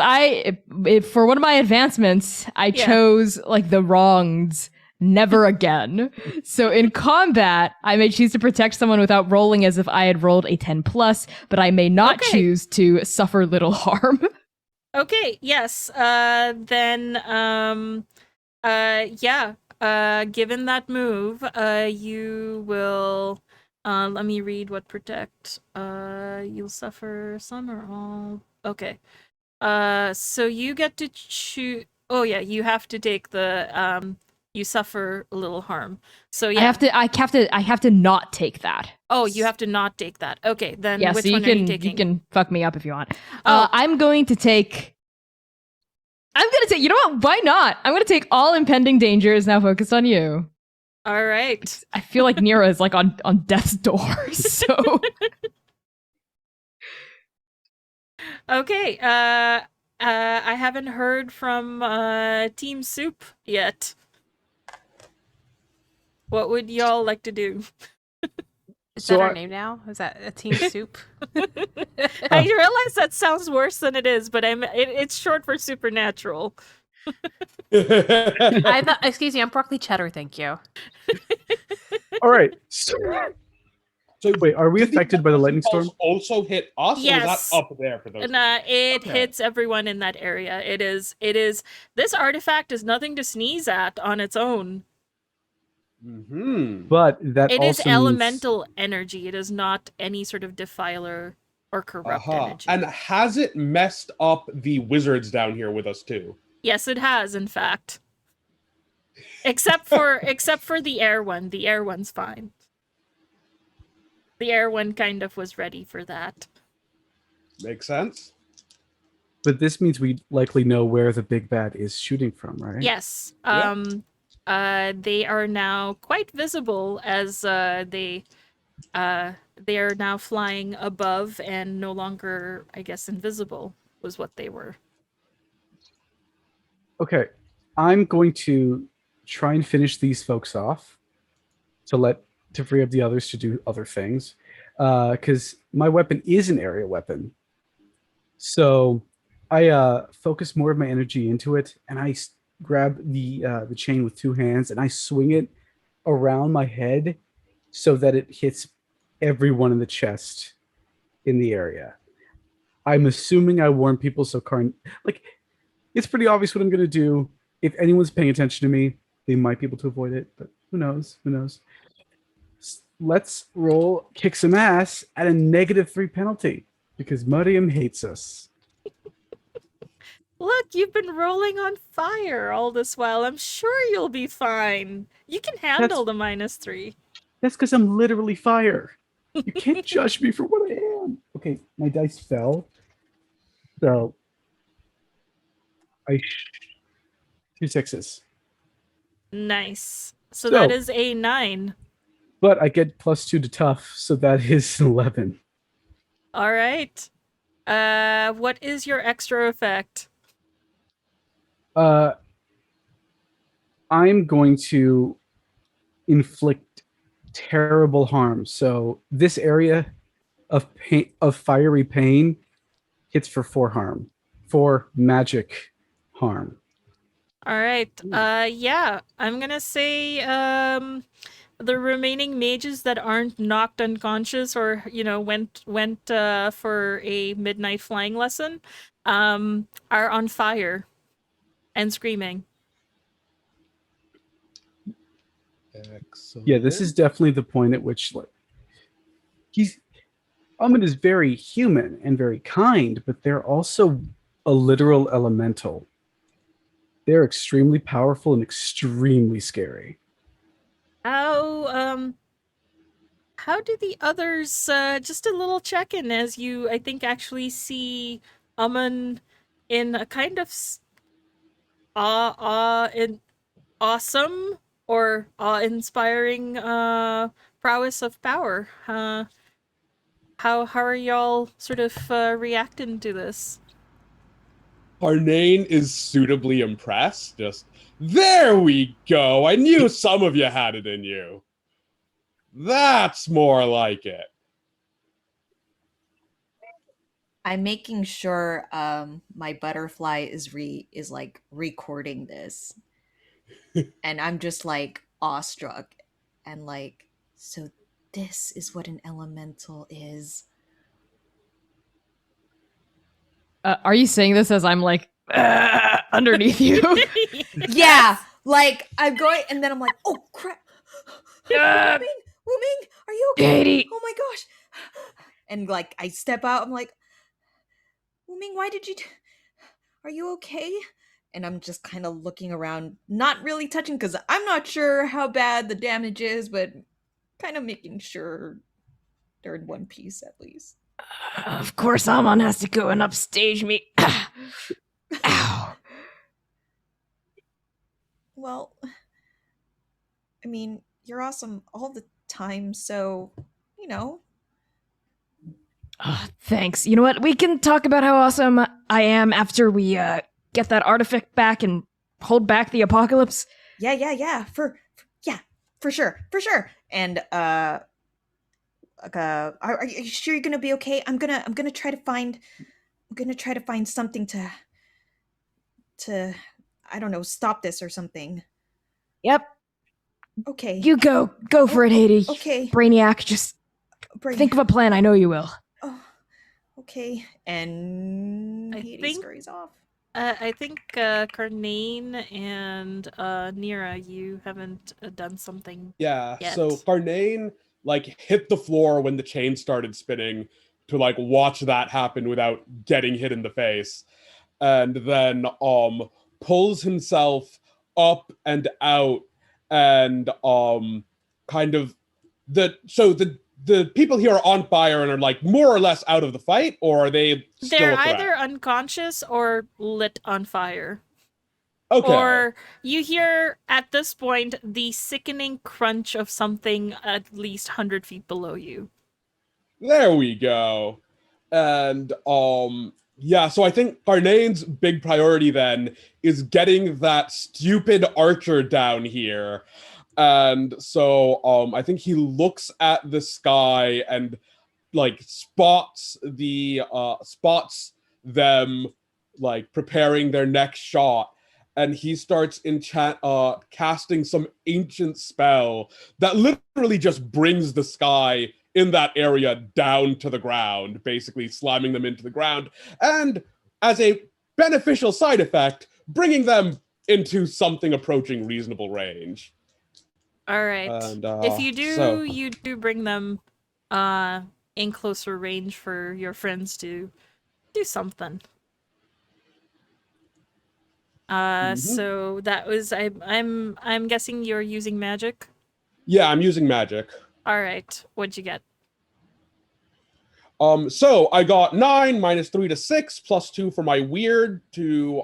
for one of my advancements, I chose the wrongs, never again. So in combat, I may choose to protect someone without rolling as if I had rolled a 10+, but I may not choose to suffer little harm. Okay, yes. Given that move, you will let me read what protect. You'll suffer some or all Okay. So you get to choose. Oh yeah, you have to take the you suffer a little harm. So yeah. I have to not take that. Oh, you have to not take that. Okay, then Yeah, which so one are you taking? you can fuck me up if you want. Oh. I'm going to take. You know what? Why not? I'm going to take all impending danger is now focused on you. All right. I feel like Nira is like on death's door. So Okay. I haven't heard from Team Soup yet. What would y'all like to do? Is So that our I- name now? Is that a team soup? I realize that sounds worse than it is, but it's short for supernatural. I thought. Excuse me, I'm broccoli cheddar. Thank you. All right. So, So wait, are we did affected by the lightning pulse storm? Also hit us, or Yes. was that up there for those? And it Okay. hits everyone in that area. It is this artifact is nothing to sneeze at on its own. Mm-hmm. But that It also is elemental energy. It is not any sort of defiler or corrupt energy. And has it messed up the wizards down here with us too? Yes, it has, in fact. Except for the air one. The air one's fine. The air one kind of was ready for that. Makes sense. But this means we likely know where the big bad is shooting from, right? Yes. Yeah. They are now quite visible as they are now flying above and no longer, I guess, invisible was what they were. Okay. I'm going to try and finish these folks off to free up the others to do other things. Because my weapon is an area weapon. So I focus more of my energy into it, and I grab the chain with two hands, and I swing it around my head so that it hits everyone in the chest in the area. I'm assuming I warn people so it's pretty obvious what I'm going to do. If anyone's paying attention to me, they might be able to avoid it, but who knows? Who knows? Let's roll kick some ass at a -3 penalty because Mariam hates us. Look, you've been rolling on fire all this while. I'm sure you'll be fine. You can handle the -3. That's because I'm literally fire. You can't judge me for what I am. Okay, my dice fell. So two sixes. Nice. So that is a 9. But I get +2 to tough, so that is 11. All right. What is your extra effect? I'm going to inflict terrible harm. So this area of pain, of fiery pain, hits for 4 harm, 4 magic harm. All right. Yeah, I'm gonna say the remaining mages that aren't knocked unconscious or went for a midnight flying lesson are on fire and screaming. Excellent. Yeah, this is definitely the point at which Amun is very human and very kind, but they're also a literal elemental. They're extremely powerful and extremely scary. How do the others just a little check-in as you I think actually see Amun in a kind of awesome or awe-inspiring prowess of power. How are y'all sort of reacting to this? Harnain is suitably impressed. Just, there we go. I knew some of you had it in you. That's more like it. I'm making sure my butterfly is like recording this. And I'm just like awestruck and like, so this is what an elemental is. Are you saying this as I'm like underneath you? Yeah, like I'm going, and then I'm like, oh crap, Wuming, are you okay? Katie. Oh my gosh! And like I step out, I'm like, Ming, why did you... Are you okay? And I'm just kind of looking around, not really touching, because I'm not sure how bad the damage is, but kind of making sure they're in one piece at least. Of course, Amon has to go and upstage me. Ow. Well, I mean, you're awesome all the time, so, you know. Thanks. You know what? We can talk about how awesome I am after we get that artifact back and hold back the apocalypse. Yeah. For sure. And are you sure you're gonna be okay? I'm gonna try to find something to I don't know, stop this or something. Yep. Okay. You go for it, Haiti. Okay. Brainiac, just think of a plan. I know you will. Oh, okay. And I Haiti think- scurries off. I think Carnane and Nira, you haven't done something. Yeah, Yet. so Carnane like hit the floor when the chain started spinning to like watch that happen without getting hit in the face. And then pulls himself up and out and kind of the people here are on fire and are like more or less out of the fight, or are they still They're a threat? either unconscious or lit on fire. Okay. Or you hear at this point the sickening crunch of something at least 100 feet below you. There we go. And yeah, so I think Carnane's big priority then is getting that stupid archer down here. And so I think he looks at the sky and like spots them like preparing their next shot, and he starts casting some ancient spell that literally just brings the sky in that area down to the ground, basically slamming them into the ground, and as a beneficial side effect, bringing them into something approaching reasonable range. All right. And, If you do, so- you do bring them in closer range for your friends to do something. So that was I'm guessing you're using magic. Yeah, I'm using magic. All right. What'd you get? So I got 9 minus 3 to 6 plus 2 for my weird to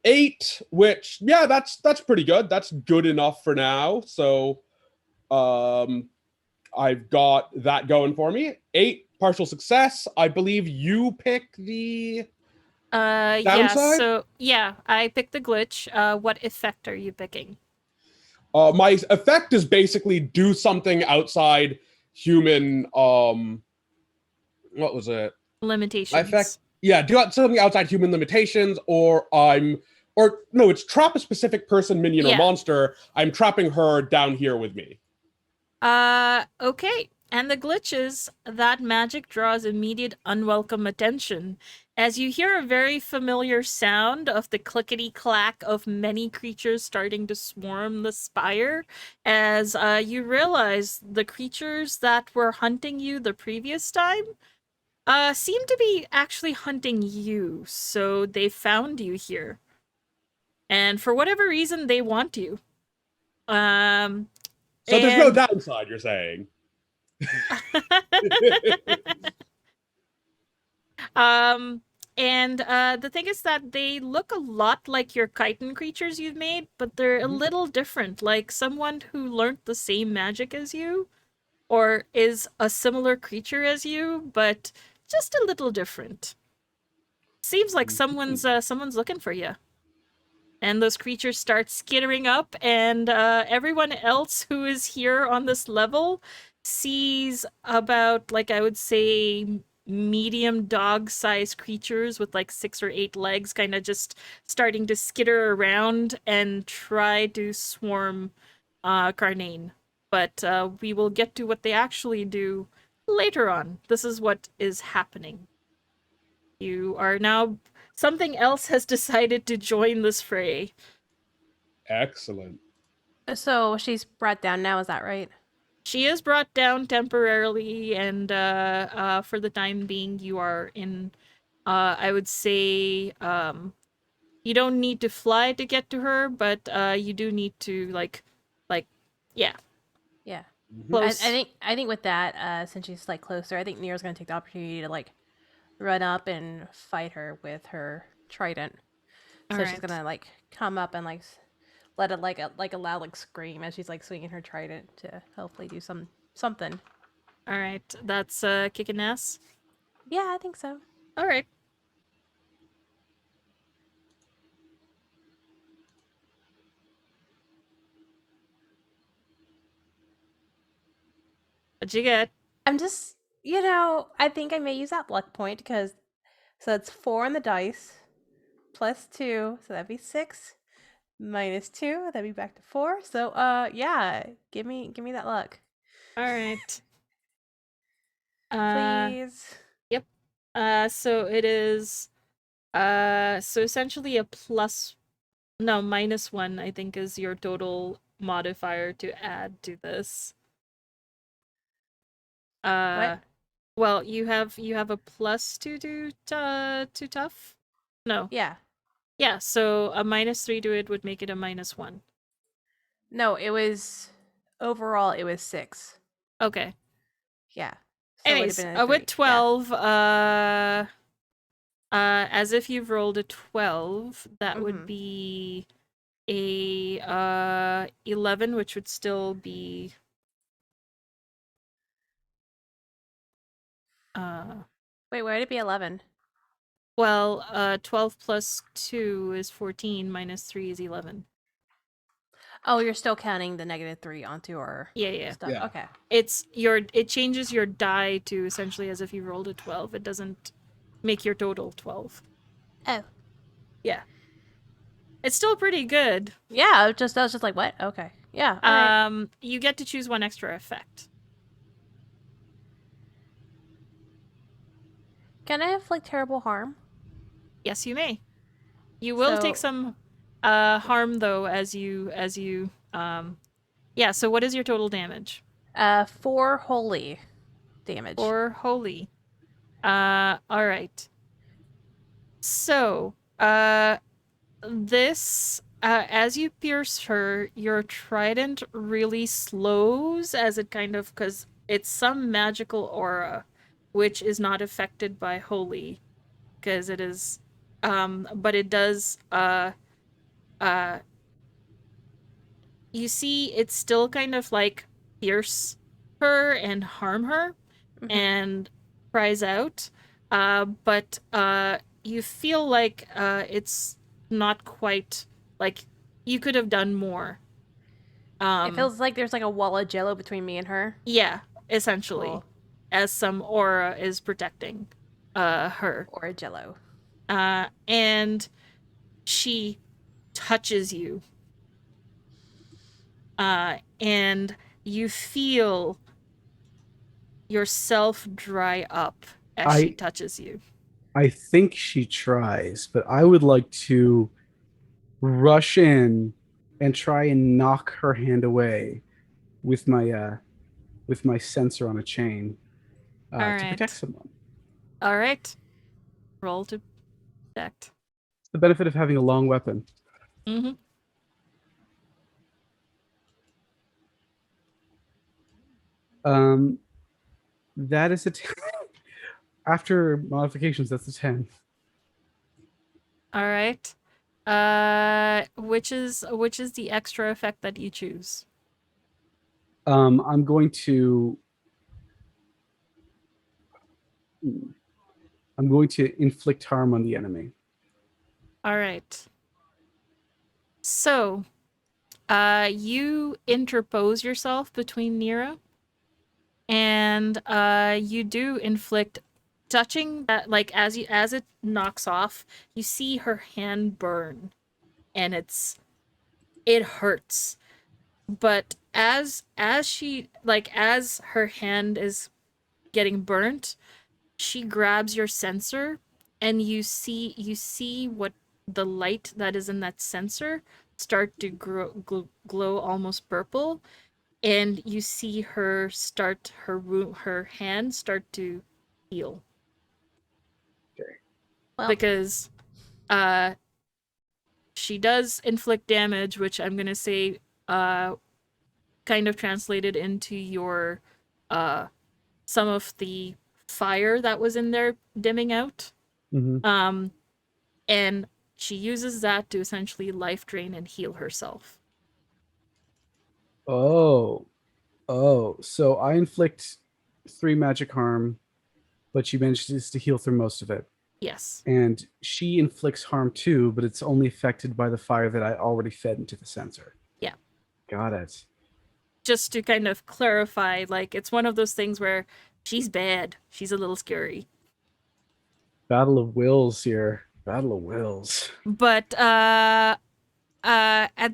8, which yeah, that's pretty good. That's good enough for now. So I've got that going for me. 8 partial success. I believe you pick the Yeah, downside? so yeah, I picked the glitch. What effect are you picking? My effect is basically do something outside human what was it? Limitations. My effect, yeah, do something outside human limitations, or no, it's trap a specific person, minion, or Yeah. monster. I'm trapping her down here with me. Okay. And the glitch is that magic draws immediate unwelcome attention, as you hear a very familiar sound of the clickety-clack of many creatures starting to swarm the spire, as you realize the creatures that were hunting you the previous time seem to be actually hunting you, so they found you here. And for whatever reason, they want you. So there's no And- downside, you're saying? And the thing is that they look a lot like your chitin creatures you've made, but they're a little different. Like someone who learned the same magic as you, or is a similar creature as you, but just a little different. Seems like someone's looking for you. And those creatures start skittering up, and everyone else who is here on this level sees about, like, I would say, medium dog-sized creatures with, like, 6 or 8 legs kind of just starting to skitter around and try to swarm Carnane. But we will get to what they actually do later on. This is what is happening. You are now... Something else has decided to join this fray. Excellent. So she's brought down now, is that right? She is brought down temporarily, and for the time being, you are in I would say you don't need to fly to get to her, but you do need to yeah, Yeah. I close. think with that, since she's like closer, I think Nero's gonna take the opportunity to like run up and fight her with her trident. So she's Alright. gonna like come up and like let it like a loud like scream as she's like swinging her trident to hopefully do something. Alright, that's kicking ass. Yeah, I think so. Alright. What'd you get? I'm just, I think I may use that luck point because so it's 4 on the dice plus 2, so that'd be 6 minus 2, that'd be back to 4. So yeah, give me that luck. Alright. Please. Yep. So it is so essentially a -1, I think, is your total modifier to add to this. What? Well, you have a +2 to tough? No. Yeah. Yeah, so a -3 to it would make it a -1. No, it was overall it was 6. Okay. Yeah. So it would have Anyways, been a 3. with 12, as if you've rolled a 12, that would Mhm. be a 11, which would still be Wait, why would it be 11? well, 12 plus 2 is 14, minus 3 is 11. Oh, you're still counting the -3 onto our Yeah. stuff. Yeah. Okay. It changes your die to essentially as if you rolled a 12. It doesn't make your total 12. Oh. Yeah. It's still pretty good. Yeah, I was just like, what? Okay. Yeah. All right. You get to choose one extra effect. Can I inflict terrible harm? Yes, you may. You will take So- some harm though as you yeah, so what is your total damage? 4 holy damage. Or holy. All right. So, this as you pierce her, your trident really slows as it kind of cuz it's some magical aura which is not affected by holy because it is but it does you see it still kind of like pierce her and harm her Mhm. and cries out but you feel like it's not quite like you could have done more. It feels like there's like a wall of jello between me and her. Yeah, essentially. Cool. As some aura is protecting her. Or a jello. And she touches you. And you feel yourself dry up as she touches you. I think she tries, but I would like to rush in and try and knock her hand away with my sensor on a chain All to right. protect someone. All right. Roll to protect. It's the benefit of having a long weapon. Mm-hmm. That is a 10. After modifications, that's a 10. All right. Which is the extra effect that you choose? I'm going to inflict harm on the enemy. All right. So, you interpose yourself between Nero, and you do inflict touching that like as it knocks off, you see her hand burn, and it hurts. But as she as her hand is getting burnt, she grabs your sensor and you see what the light that is in that sensor start to glow almost purple, and you see her her hand start to heal. Okay. Well, because she does inflict damage, which I'm gonna say kind of translated into your some of the fire that was in there dimming out. Mm-hmm. And she uses that to essentially life drain and heal herself. Oh, so I inflict 3 magic harm, but she manages to heal through most of it. Yes. And she inflicts harm too, but it's only affected by the fire that I already fed into the sensor. Yeah. Got it. Just to kind of clarify, like, it's one of those things where she's bad. She's a little scary. Battle of wills here. Battle of wills. But at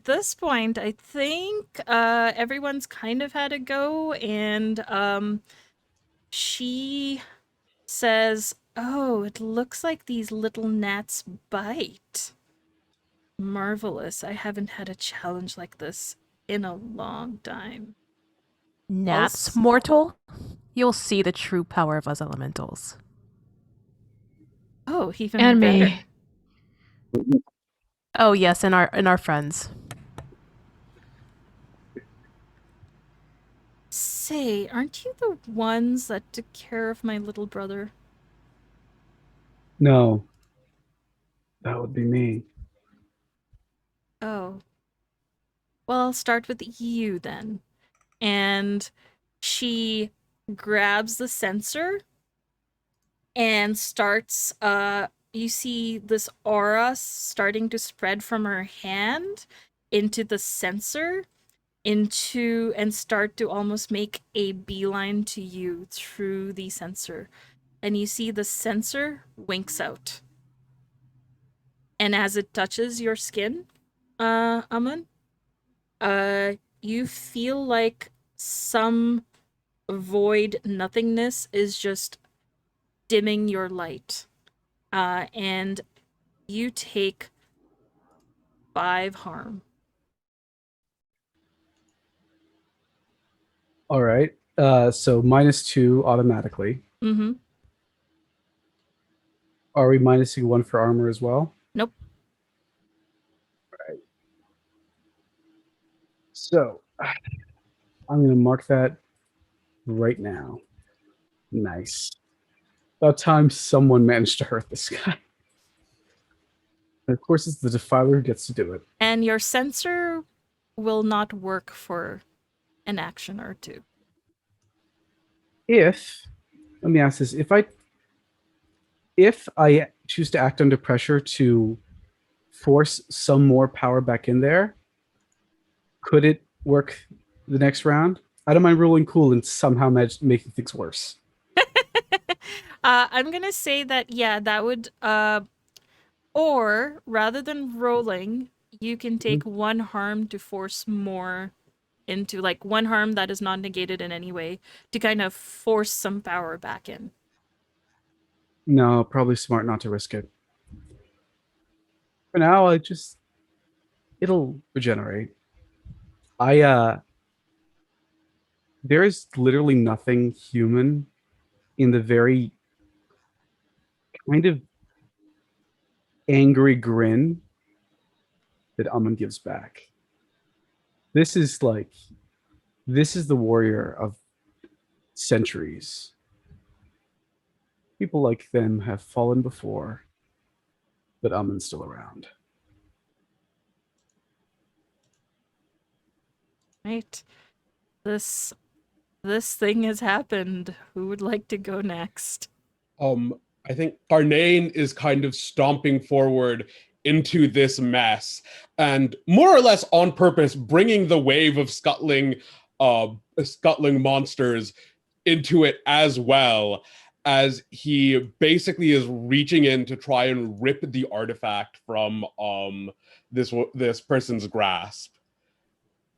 this point, I think everyone's kind of had a go, and she says, "Oh, it looks like these little gnats bite. Marvelous. I haven't had a challenge like this in a long time." gnats, mortal. You'll see the true power of us elementals. Oh, even And better. me. Oh yes, and our friends. Say, aren't you the ones that took care of my little brother? No. That would be me. Oh. Well, I'll start with you then. And she grabs the sensor and starts you see this aura starting to spread from her hand into the sensor and start to almost make a beeline to you through the sensor. And you see the sensor winks out. And as it touches your skin, Amun, you feel like some void nothingness is just dimming your light. And you take 5 harm. All right. So -2 automatically. Mm-hmm. Are we minusing 1 for armor as well? Nope. Right. So I'm going to mark that right now. Nice. About time someone managed to hurt this guy. And of course, it's the Defiler who gets to do it. And your sensor will not work for an action or 2. Let me ask this, if I choose to act under pressure to force some more power back in there, could it work the next round? I don't mind rolling cool and somehow making things worse. I'm gonna say that, yeah, that would or rather than rolling, you can take 1 harm to force more into, like, 1 harm that is not negated in any way to kind of force some power back in. No, probably smart not to risk it. For now, it'll regenerate. There is literally nothing human in the very kind of angry grin that Amun gives back. This is the warrior of centuries. People like them have fallen before, but Amun's still around. Right. This thing has happened. Who would like to go next? I think Karnain is kind of stomping forward into this mess and more or less on purpose bringing the wave of scuttling monsters into it, as well as he basically is reaching in to try and rip the artifact from this person's grasp.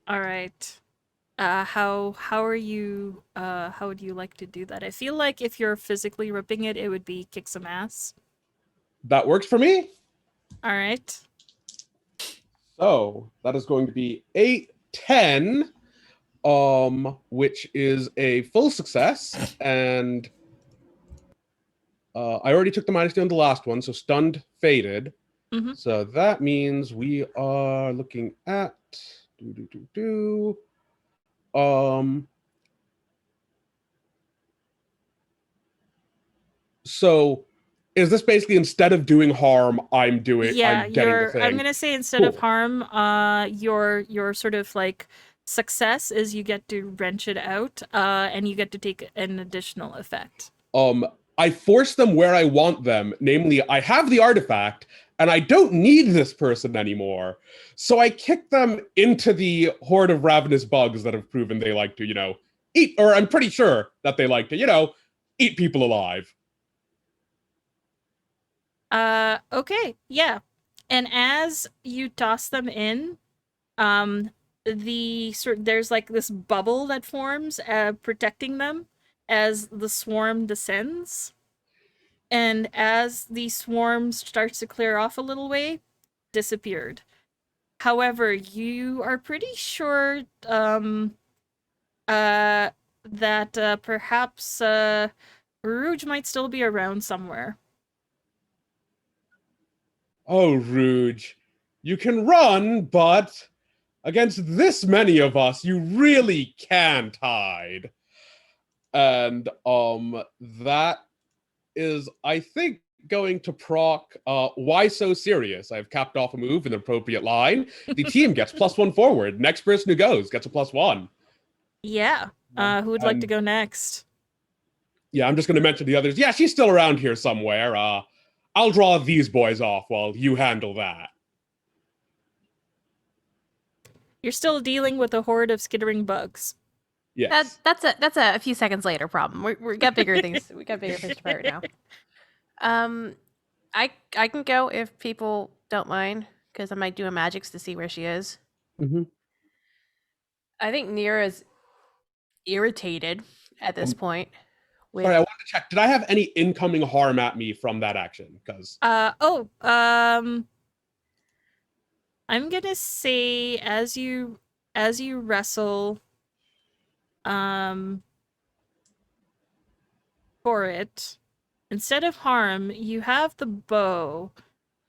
All right. How would you like to do that? I feel like if you're physically ripping it, it would be kick some ass. That works for me. All right. So that is going to be 8-10, which is a full success, and I already took the -2 on the last one, so stunned faded. Mhm. So that means we are looking at so is this basically instead of doing harm, I'm Yeah, getting the I'm thing? gonna say instead of Cool. harm, your sort of like success is you get to wrench it out, and you get to take an additional effect. I force them where I want them, namely, I have the artifact, and I don't need this person anymore. So I kick them into the horde of ravenous bugs that have proven they like to, eat, or I'm pretty sure that they like to, eat people alive. Okay, yeah. And as you toss them in, um, there's like this bubble that forms, protecting them as the swarm descends. And as the swarm starts to clear off a little way, disappeared. However, you are pretty sure that perhaps Rouge might still be around somewhere. Oh, Rouge, you can run, but against this many of us, you really can't hide. And that is, I think, going to proc Why So Serious? I've capped off a move in the appropriate line. The team gets +1 forward. Next person who goes gets a +1. Yeah. Who would like to And go next? yeah, I'm just going to mention the others. Yeah, she's still around here somewhere. I'll draw these boys off while you handle that. You're still dealing with a horde of skittering bugs. Yes. That's a few seconds later problem. We got bigger things. We got bigger fish to fry right now. I can go if people don't mind because I might do a magics to see where she is. Mm-hmm. I think Nira's irritated at this point. Sorry, I wanted to check. Did I have any incoming harm at me from that action? Because I'm gonna say as you wrestle for it, instead of harm, you have the bow.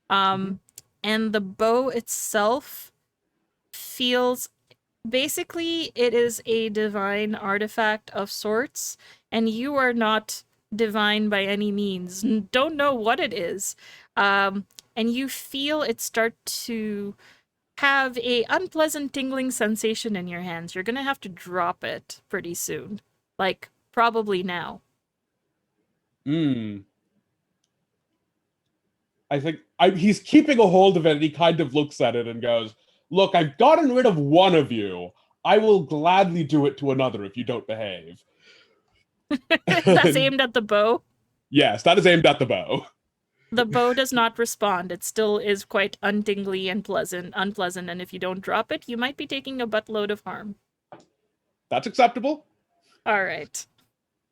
And the bow itself feels basically it is a divine artifact of sorts, and you are not divine by any means. Don't know what it is. And you feel it start to have a unpleasant tingling sensation in your hands. You're gonna have to drop it pretty soon. Like, probably now. I think he's keeping a hold of it, and he kind of looks at it and goes, "Look, I've gotten rid of one of you. I will gladly do it to another if you don't behave." That's aimed at the bow. Yes, that is aimed at the bow. The bow does not respond. It still is quite untingly and unpleasant, and if you don't drop it, you might be taking a buttload of harm. That's acceptable. All right.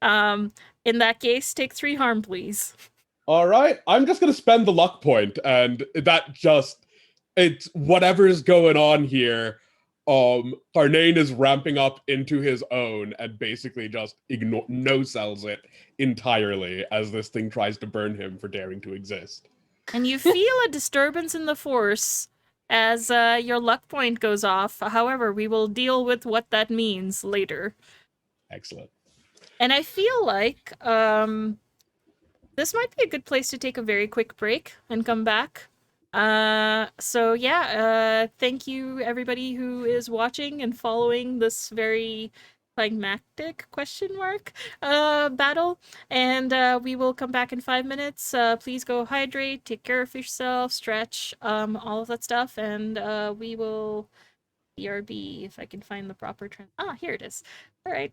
In that case, take 3 harm, please. All right, I'm just gonna spend the luck point, and it's whatever's going on here. Harnain is ramping up into his own and basically just no sells it entirely as this thing tries to burn him for daring to exist. And you feel a disturbance in the force as your luck point goes off. However, we will deal with what that means later. Excellent. And I feel like this might be a good place to take a very quick break and come back. So yeah, thank you everybody who is watching and following this very climactic battle. And we will come back in 5 minutes. Please go hydrate, take care of yourself, stretch, all of that stuff, and we will BRB if I can find the proper trend. Ah, here it is. All right.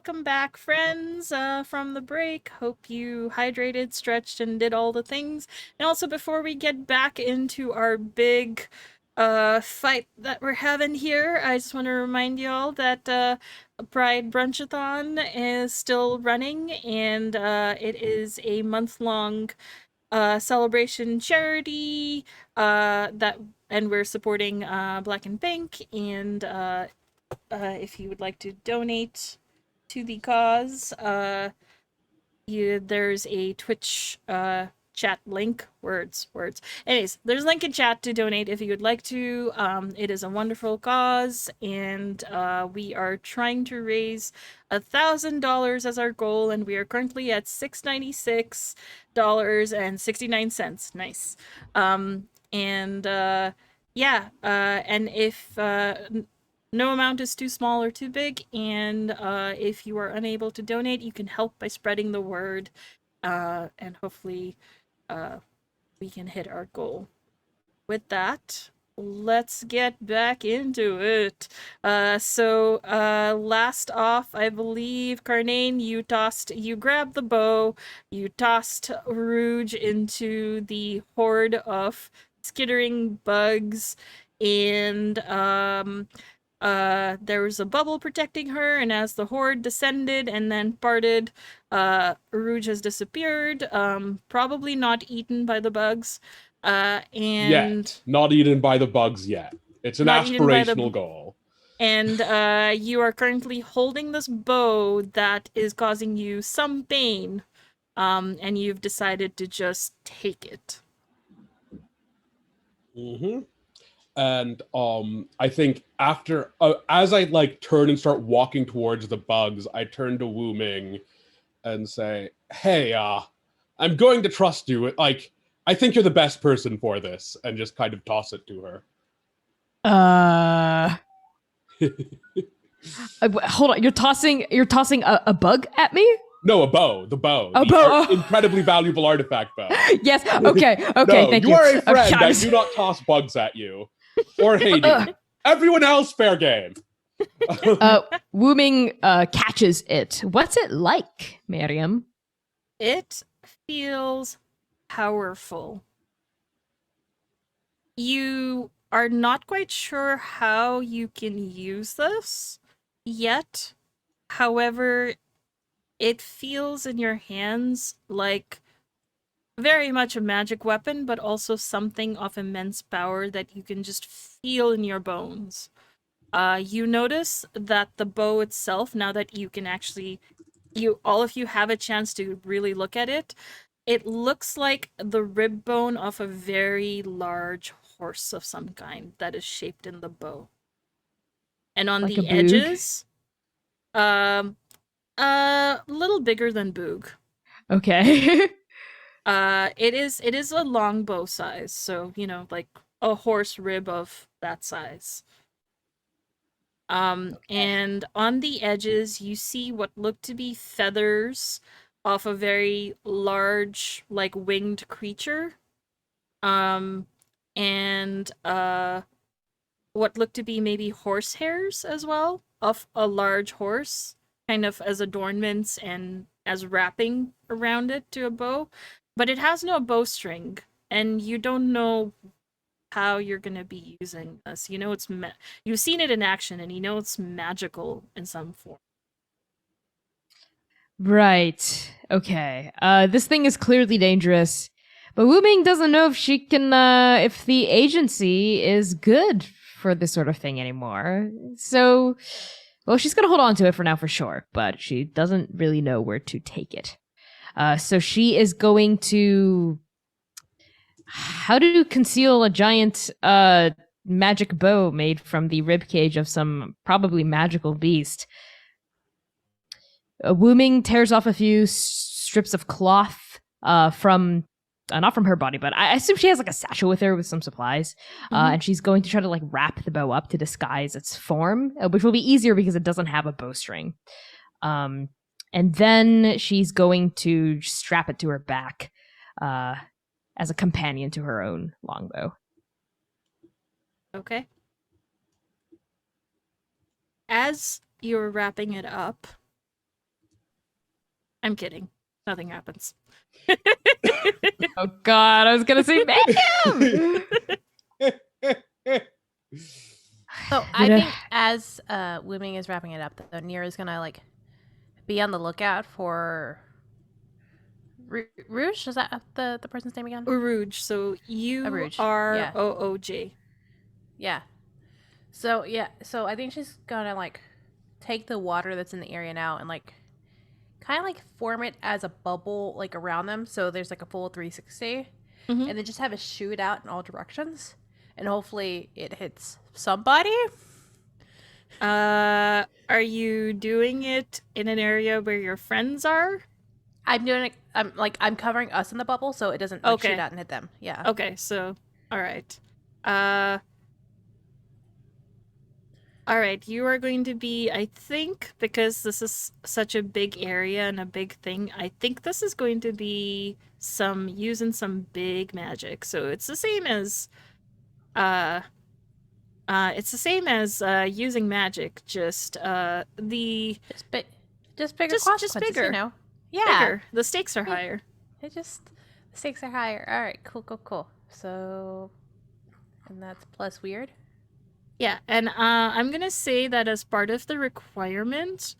welcome back, friends, from the break. Hope you hydrated, stretched, and did all the things. And also, before we get back into our big fight that we're having here, I just want to remind y'all that Pride Brunchathon is still running, and it is a month-long celebration charity and we're supporting Black and Pink, and if you would like to donate to the cause, there's a Twitch chat link. Words. Anyways, there's a link in chat to donate if you would like to. It is a wonderful cause, and we are trying to raise $1,000 as our goal, and we are currently at $696.69. Nice. And if no amount is too small or too big, and if you are unable to donate, you can help by spreading the word, and hopefully we can hit our goal. With that, let's get back into it. So last off, I believe, Carnane, you grabbed the bow, you tossed Rouge into the horde of skittering bugs, and there was a bubble protecting her, and as the horde descended and then parted, Rouge has disappeared, probably not eaten by the bugs. Yet. Not eaten by the bugs yet. It's an aspirational goal. And you are currently holding this bow that is causing you some pain, and you've decided to just take it. Mm-hmm. And I think after, as I like turn and start walking towards the bugs, I turn to Wu Ming and say, "Hey, I'm going to trust you. Like, I think you're the best person for this," and just kind of toss it to her. Hold on. You're tossing a bug at me? No, a bow. The bow. A bow. Incredibly valuable artifact bow. Yes. Okay. No, Thank you. You are a friend. Okay, I do not toss bugs at you. Or Haiti. Everyone else, fair game. Wu Ming catches it. What's it like, Mariam? It feels powerful. You are not quite sure how you can use this yet. However, it feels in your hands like very much a magic weapon, but also something of immense power that you can just feel in your bones. You notice that the bow itself, now that you can actually, all of you have a chance to really look at it, it looks like the rib bone of a very large horse of some kind that is shaped in the bow. And on Like the a boog? edges, a little bigger than boog. Okay. It is a long bow size, so like a horse rib of that size. And on the edges you see what look to be feathers of a very large, like, winged creature. And what look to be maybe horse hairs as well of a large horse, kind of as adornments and as wrapping around it to a bow, but it has no bowstring, and you don't know how you're gonna be using this. You know it's you've seen it in action, and you know it's magical in some form. Right. Okay. This thing is clearly dangerous, but Wu Ming doesn't know if she can, if the agency is good for this sort of thing anymore. So, well, she's gonna hold on to it for now for sure, but she doesn't really know where to take it. So she is going to. How to conceal a giant magic bow made from the ribcage of some probably magical beast? Wu Ming tears off a few strips of cloth from not from her body, but I assume she has like a satchel with her with some supplies, and she's going to try to like wrap the bow up to disguise its form, which will be easier because it doesn't have a bowstring. And then she's going to strap it to her back as a companion to her own longbow. Okay. As you're wrapping it up, I'm kidding. Nothing happens. Oh God, I was gonna say Mariam. So I think as Wooming is wrapping it up, though, Nira's gonna like be on the lookout for Rouge. Is that the person's name again? Uruj. So you Uruj, are yeah. OOJ. Yeah. So so I think she's gonna like take the water that's in the area now and like kind of like form it as a bubble like around them, so there's like a full 360, Mhm. and then just have it shoot out in all directions, and hopefully it hits somebody. Are you doing it in an area where your friends are? I'm doing it. I'm covering us in the bubble, so it doesn't like shoot Okay. out and hit them. Yeah. Okay, so all right. All right, you are going to be, I think, because this is such a big area and a big thing, I think this is going to be using some big magic. So it's the same as using magic, just the Just bigger just consequences, bigger. you know. Yeah. Bigger. The stakes are Yeah. higher. It just the stakes are higher. All right, cool. So, and that's plus weird. Yeah, and I'm gonna say that as part of the requirement,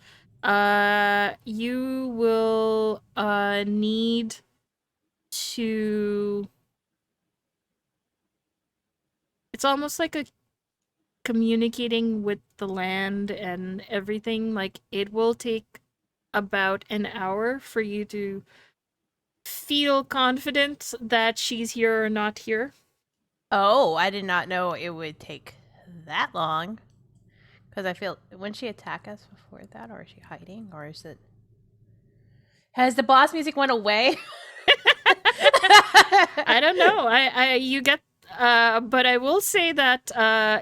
you will need to. It's almost like a communicating with the land and everything. Like it will take about an hour for you to feel confident that she's here or not here. Oh, I did not know it would take that long. Because I feel, wouldn't she attack us before that, or is she hiding, or is it? Has the boss music went away? I don't know. You get. But I will say that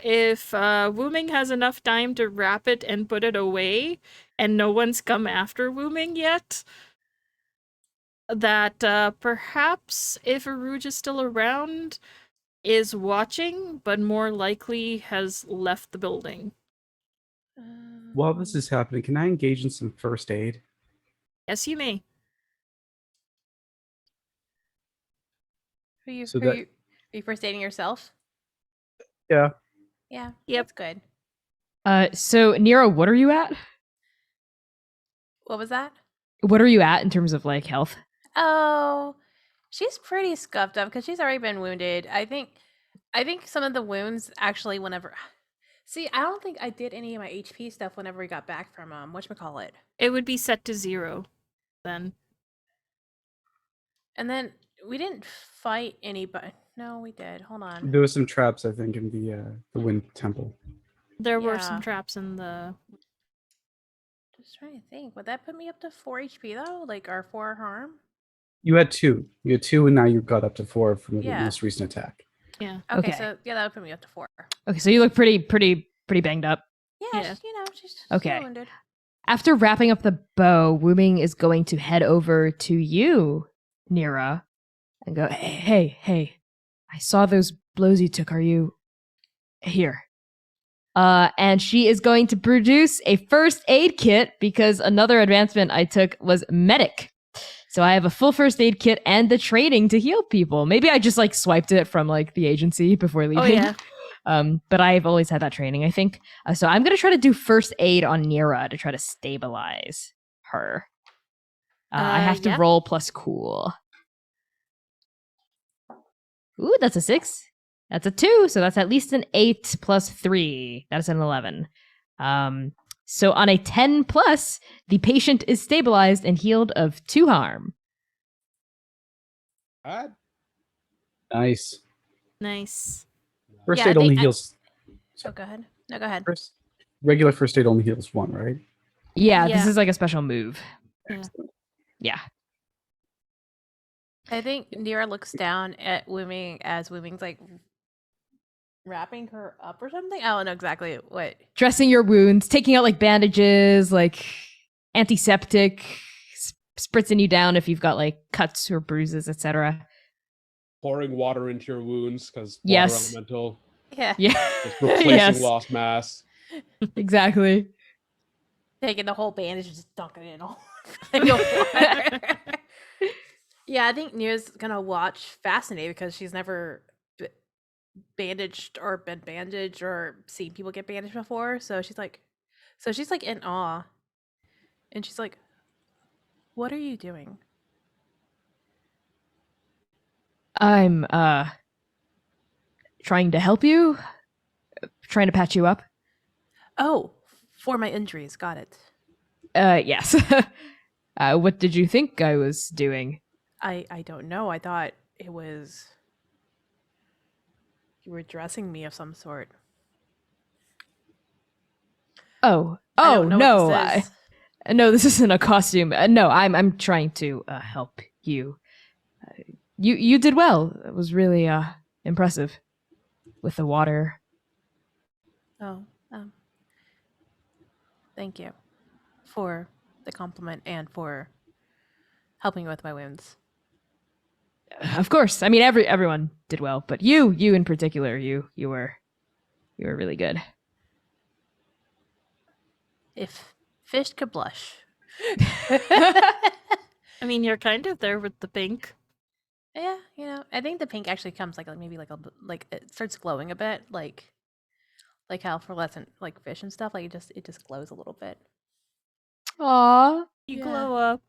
if Wooming has enough time to wrap it and put it away, and no one's come after Wooming yet, that perhaps if Aruj is still around, is watching, but more likely has left the building. While this is happening, can I engage in some first aid? Yes, you may. Are you So that- are you first aiding yourself? Yeah. Yeah. Yep. That's good. So Nero, what are you at? What was that? What are you at in terms of like health? Oh, she's pretty scuffed up because she's already been wounded. I think some of the wounds actually whenever. See, I don't think I did any of my HP stuff whenever we got back from whatchamacallit. It would be set to 0 then. And then we didn't fight anybody. No, we did. Hold on. There was some traps, I think, in the Wind Temple. There were some Yeah. traps in the. Just trying to think. Would that put me up to 4 HP though? Like our 4 harm? You had 2. You had 2, and now you got up to 4 from the Yeah. most recent attack. Yeah. Okay, Okay. so yeah, that would put me up to 4. Okay, so you look pretty banged up. Yeah, Yeah. she's Okay. wounded. After wrapping up the bow, Wooming is going to head over to you, Nira, and go, hey, I saw those blows you took. Are you here? And she is going to produce a first aid kit because another advancement I took was medic. So I have a full first aid kit and the training to heal people. Maybe I just like swiped it from like the agency before leaving. Oh yeah. But I've always had that training, I think. So I'm going to try to do first aid on Nira to try to stabilize her. I have to yeah. roll plus cool. Ooh, that's a 6. That's a 2. So that's at least an 8 plus 3. That is an 11. So on a 10 plus, the patient is stabilized and healed of 2 harm. Nice. Nice. First Yeah, I aid only think heals. Oh, go ahead. No, go ahead. Regular first aid only heals 1, right? Yeah, this Yeah. is like a special move. Yeah. Yeah. I think Nira looks down at Wooming as Wooming's like wrapping her up or something. I don't know exactly what. Dressing your wounds, taking out like bandages, like antiseptic, spritzing you down if you've got like cuts or bruises, etc. Pouring water into your wounds because Yes. water elemental. Yeah. Yeah. Just replacing Yes. lost mass. Exactly. Taking the whole bandage and just dunking it in all. Yeah, I think Nia's gonna watch fascinated because she's never bandaged or been bandaged or seen people get bandaged before. So she's like in awe, and she's like, "What are you doing?" I'm trying to help you, trying to patch you up. Oh, for my injuries. Got it. Yes. What did you think I was doing? I don't know. I thought it was you were dressing me of some sort. Oh, I oh don't know no, what this is. no, this isn't a costume. No, I'm trying to help you. You did well. It was really impressive with the water. Oh, thank you for the compliment and for helping with my wounds. Of course. I mean, everyone did well, but you in particular, you were really good. If fish could blush. I mean, you're kind of there with the pink. Yeah, I think the pink actually comes maybe like it starts glowing a bit, like how fluorescent like fish and stuff, like it just glows a little bit. Aw. You Yeah. glow up.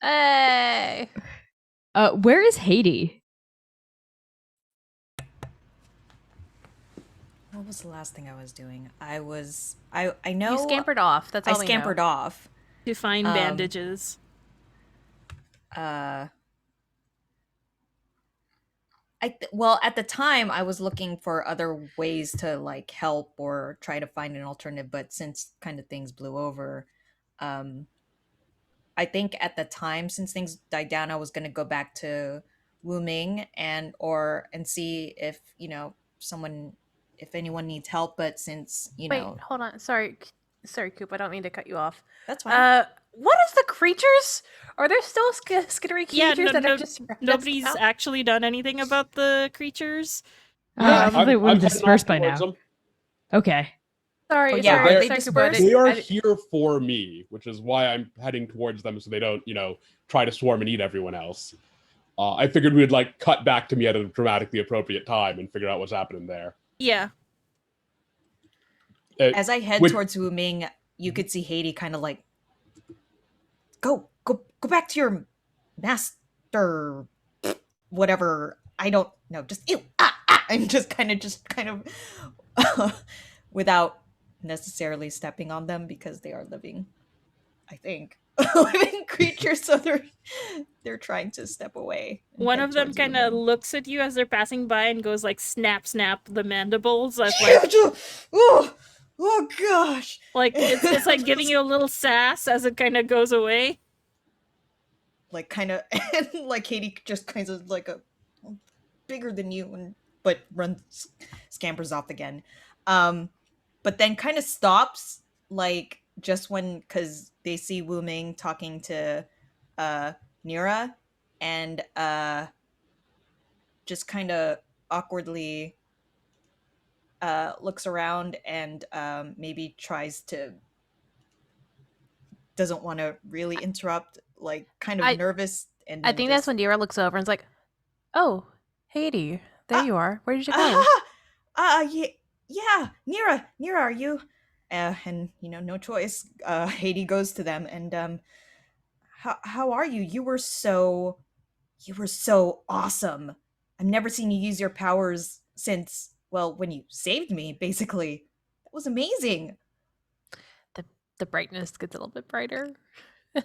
Hey. Where is Haiti? What was the last thing I was doing? I know You scampered off. That's I all we know. scampered off. To find bandages. Well, at the time I was looking for other ways to like help or try to find an alternative, but since kind of things blew over, I think at the time, since things died down, I was going to go back to Wuming and see if if anyone needs help. But since Wait, hold on. Sorry, Coop. I don't mean to cut you off. That's fine. What is the creatures? Are there still skittery Yeah, creatures that are just nobody's actually done anything about the creatures. I thought they would I'm have heading dispersed by towards now. them. Okay. Sorry, Oh, yeah, sorry, are they sorry, Coop, I dispersed? didn't- They are I didn't- here for me, which is why I'm heading towards them so they don't, try to swarm and eat everyone else. I figured we'd cut back to me at a dramatically appropriate time and figure out what's happening there. Yeah. As I head Which- towards Wuming, you could see Haiti kind of like go back to your master, whatever. I don't know. Just ew, and just kind of without necessarily stepping on them because they are living, I think, living creatures. So they're trying to step away. One head of them towards kind of Wuming. looks at you as they're passing by and goes like snap the mandibles as like oh gosh. like it's like giving you a little sass as it kind of goes away. Like kind of and like Katie just kind of like a bigger than you but scampers off again, but then kind of stops like just when because they see Wuming talking to Nira and just kind of awkwardly looks around and maybe doesn't want to really interrupt, like kind of nervous. And I think that's when Nira looks over and is like, "Oh, Haiti, there you are. Where did you go?" Yeah, Nira, are you? And no choice. Haiti goes to them and how are you? You were so awesome. I've never seen you use your powers since, well, when you saved me, basically. That was amazing. The brightness gets a little bit brighter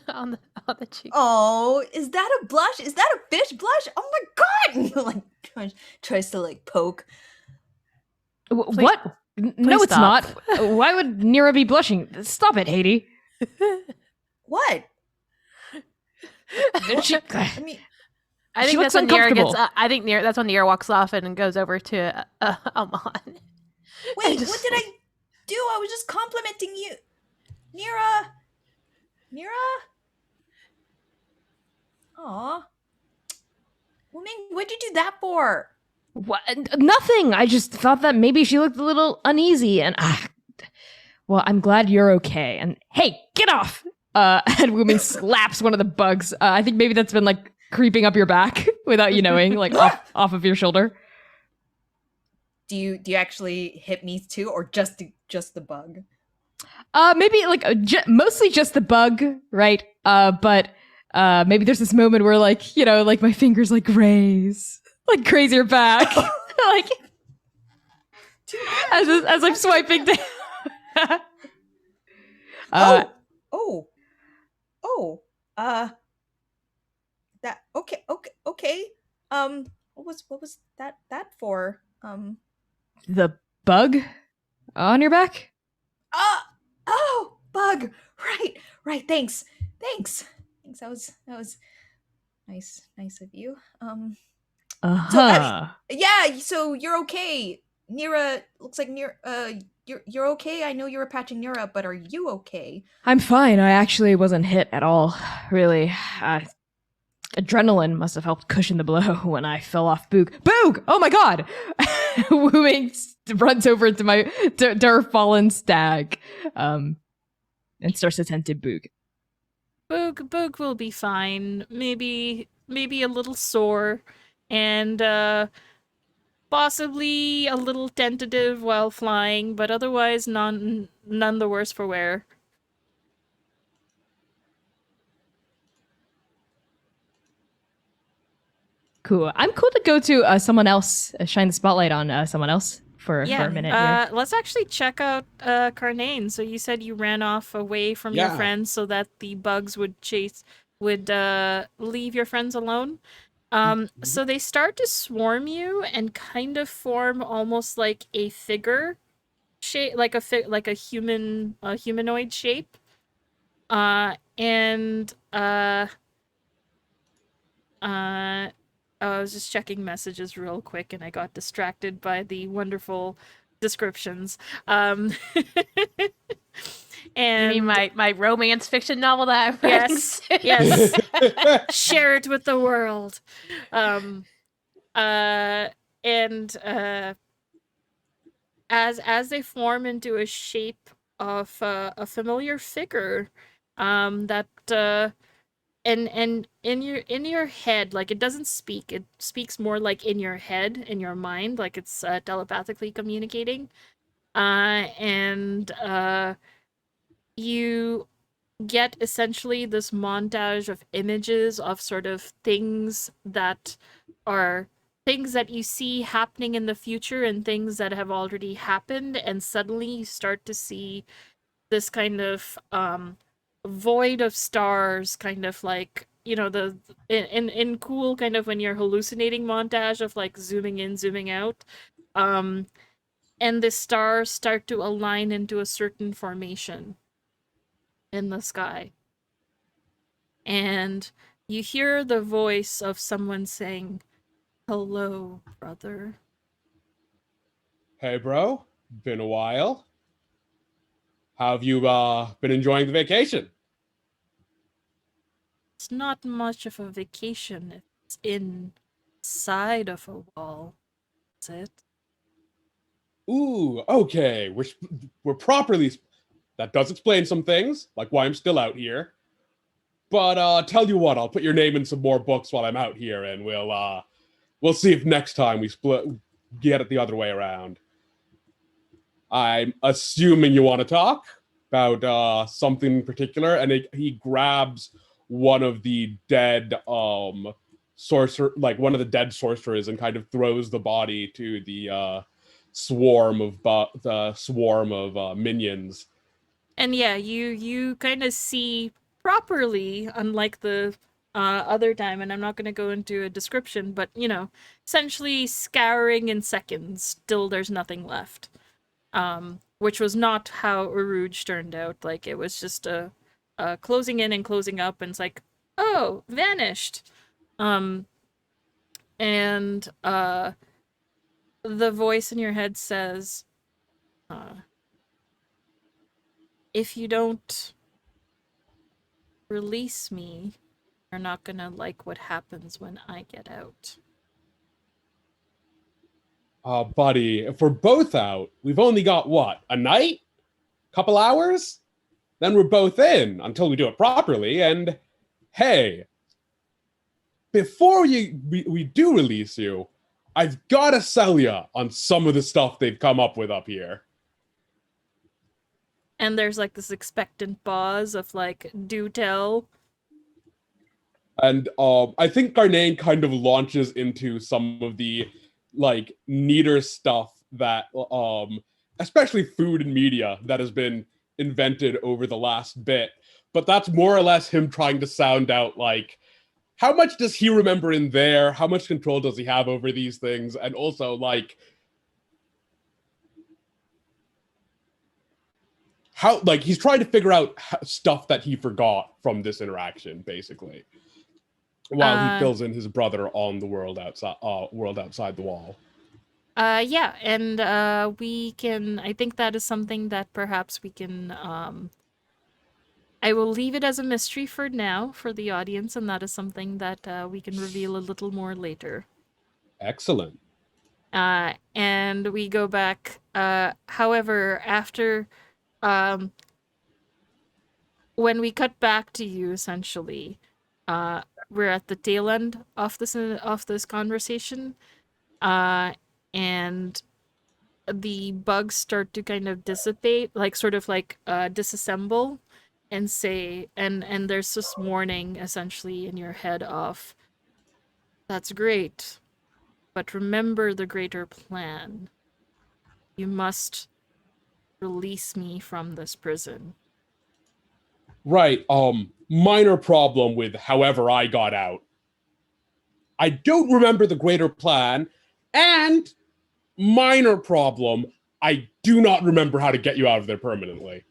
on the cheek. Oh, is that a blush? Is that a fish blush? Oh my god! Like tries to like poke. What? No, it's stop. not. Why would Nira be blushing? Stop it, Haiti. What? She, I mean, I She think looks that's when Nira uncomfortable. gets. I think that's when Nira walks off and goes over to Amon. wait, just what did I do? I was just complimenting you. Nira? Aw. Wuming, what'd you do that for? what? Nothing. I just thought that maybe she looked a little uneasy, and well, I'm glad you're okay. And hey, get off! And Woomin slaps one of the bugs. I think maybe that's been like creeping up your back without you knowing, like off of your shoulder. Do you actually hit me too, or just the bug? Maybe like mostly just the bug, right? But maybe there's this moment where like, you know, like my fingers like graze, like graze your back, like as I'm swiping down. Oh, that okay. What was that for? The bug on your back? Oh, bug. Right. Thanks. That was nice of you. Uh-huh. Yeah. So you're okay, Nira. Looks like you're okay. I know you were patching Nira up, but are you okay? I'm fine. I actually wasn't hit at all, really. Adrenaline must have helped cushion the blow when I fell off Boog. Boog! Oh my god! Wooing runs over to her fallen stag, and starts to tend to Boog. Boog will be fine. Maybe a little sore, and possibly a little tentative while flying, but otherwise none the worse for wear. Cool. I'm cool to go to someone else, shine the spotlight on someone else for a minute here. Let's actually check out Carnane. So you said you ran off away from your friends so that the bugs would leave your friends alone. So they start to swarm you and kind of form almost like a figure shape, like a humanoid shape. I was just checking messages real quick and I got distracted by the wonderful descriptions. And You mean my romance fiction novel that I'm writing? Yes. Share it with the world. As they form into a shape of a familiar figure, that and in your head, like, it doesn't speak, it speaks more like in your head, in your mind, like it's telepathically communicating, and you get essentially this montage of images of sort of things that you see happening in the future and things that have already happened, and suddenly you start to see this kind of void of stars, kind of like, you know, the in cool kind of when you're hallucinating montage of like zooming in, zooming out, and the stars start to align into a certain formation in the sky, and you hear the voice of someone saying, "Hello, brother." Hey, bro. Been a while. How have you been enjoying the vacation? It's not much of a vacation if it's inside of a wall, is it? Ooh, okay. We're properly. That does explain some things, like why I'm still out here. But tell you what, I'll put your name in some more books while I'm out here, and we'll see if next time we get it the other way around. I'm assuming you want to talk about something in particular, and he grabs one of the dead sorcerer, like one of the dead sorcerers, and kind of throws the body to the swarm of minions. And yeah, you kind of see properly, unlike the other time, and I'm not going to go into a description, but, you know, essentially scouring in seconds till there's nothing left. Which was not how Uruj turned out. Like, it was just a closing in and closing up, and it's like, oh, vanished. And the voice in your head says, if you don't release me, you're not gonna like what happens when I get out. Buddy, if we're both out, we've only got what, a night? Couple hours? then we're both in until we do it properly. And hey, before we do release you, I've got to sell you on some of the stuff they've come up with up here. And there's like this expectant pause of like, do tell. And I think Garnain kind of launches into some of the like neater stuff that especially food and media that has been invented over the last bit. But that's more or less him trying to sound out like, how much does he remember in there? How much control does he have over these things? And also like, how, like, he's trying to figure out stuff that he forgot from this interaction, basically, while he fills in his brother on the world outside the wall. Yeah, and we can, I think that is something that perhaps we can, I will leave it as a mystery for now for the audience, and that is something that we can reveal a little more later. Excellent. And we go back, however, after, when we cut back to you, essentially, we're at the tail end of this conversation, and the bugs start to kind of dissipate, like sort of like disassemble, and say, and there's this warning essentially in your head of, that's great, but remember the greater plan. You must release me from this prison. Right. Minor problem with however I got out. I don't remember the greater plan, and minor problem, I do not remember how to get you out of there permanently.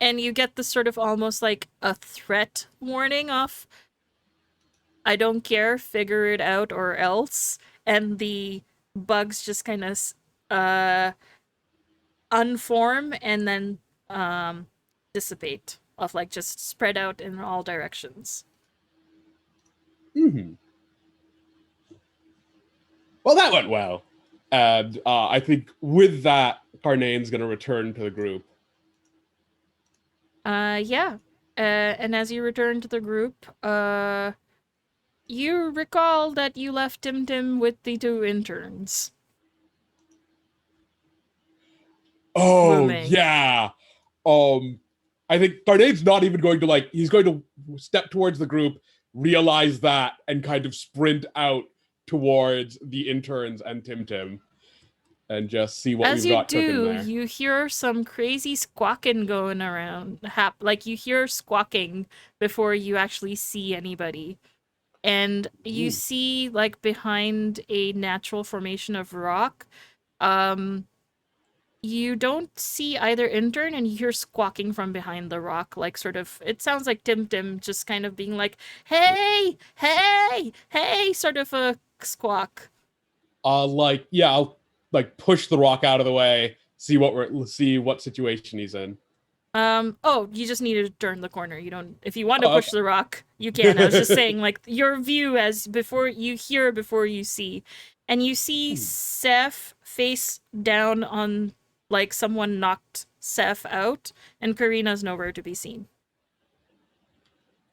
And you get this sort of almost like a threat warning of, I don't care, figure it out or else. And the bugs just kind of unform and then dissipate, of like just spread out in all directions. Mm-hmm. Well, that went well. And I think with that, Garnain's going to return to the group. Yeah. And as you return to the group, you recall that you left Tim Tim with the 2 interns. Oh, Rooming. yeah. I think Garnain's not even going to, like, he's going to step towards the group, realize that, and kind of sprint out towards the interns and Tim Tim, and just see what As we've you got cooking do, there. you hear some crazy squawking going around. Like, you hear squawking before you actually see anybody. And you see, like, behind a natural formation of rock, you don't see either intern, and you hear squawking from behind the rock, like, sort of, it sounds like Tim Tim just kind of being like, hey, hey, hey, sort of a squawk. Like, yeah, I'll, like, push the rock out of the way, see what situation he's in. Oh, you just need to turn the corner. You don't, if you want to push the rock, you can. I was just saying, like, your view as before you hear, before you see. And you see Seth face down on, like, someone knocked Seth out, and Karina's nowhere to be seen.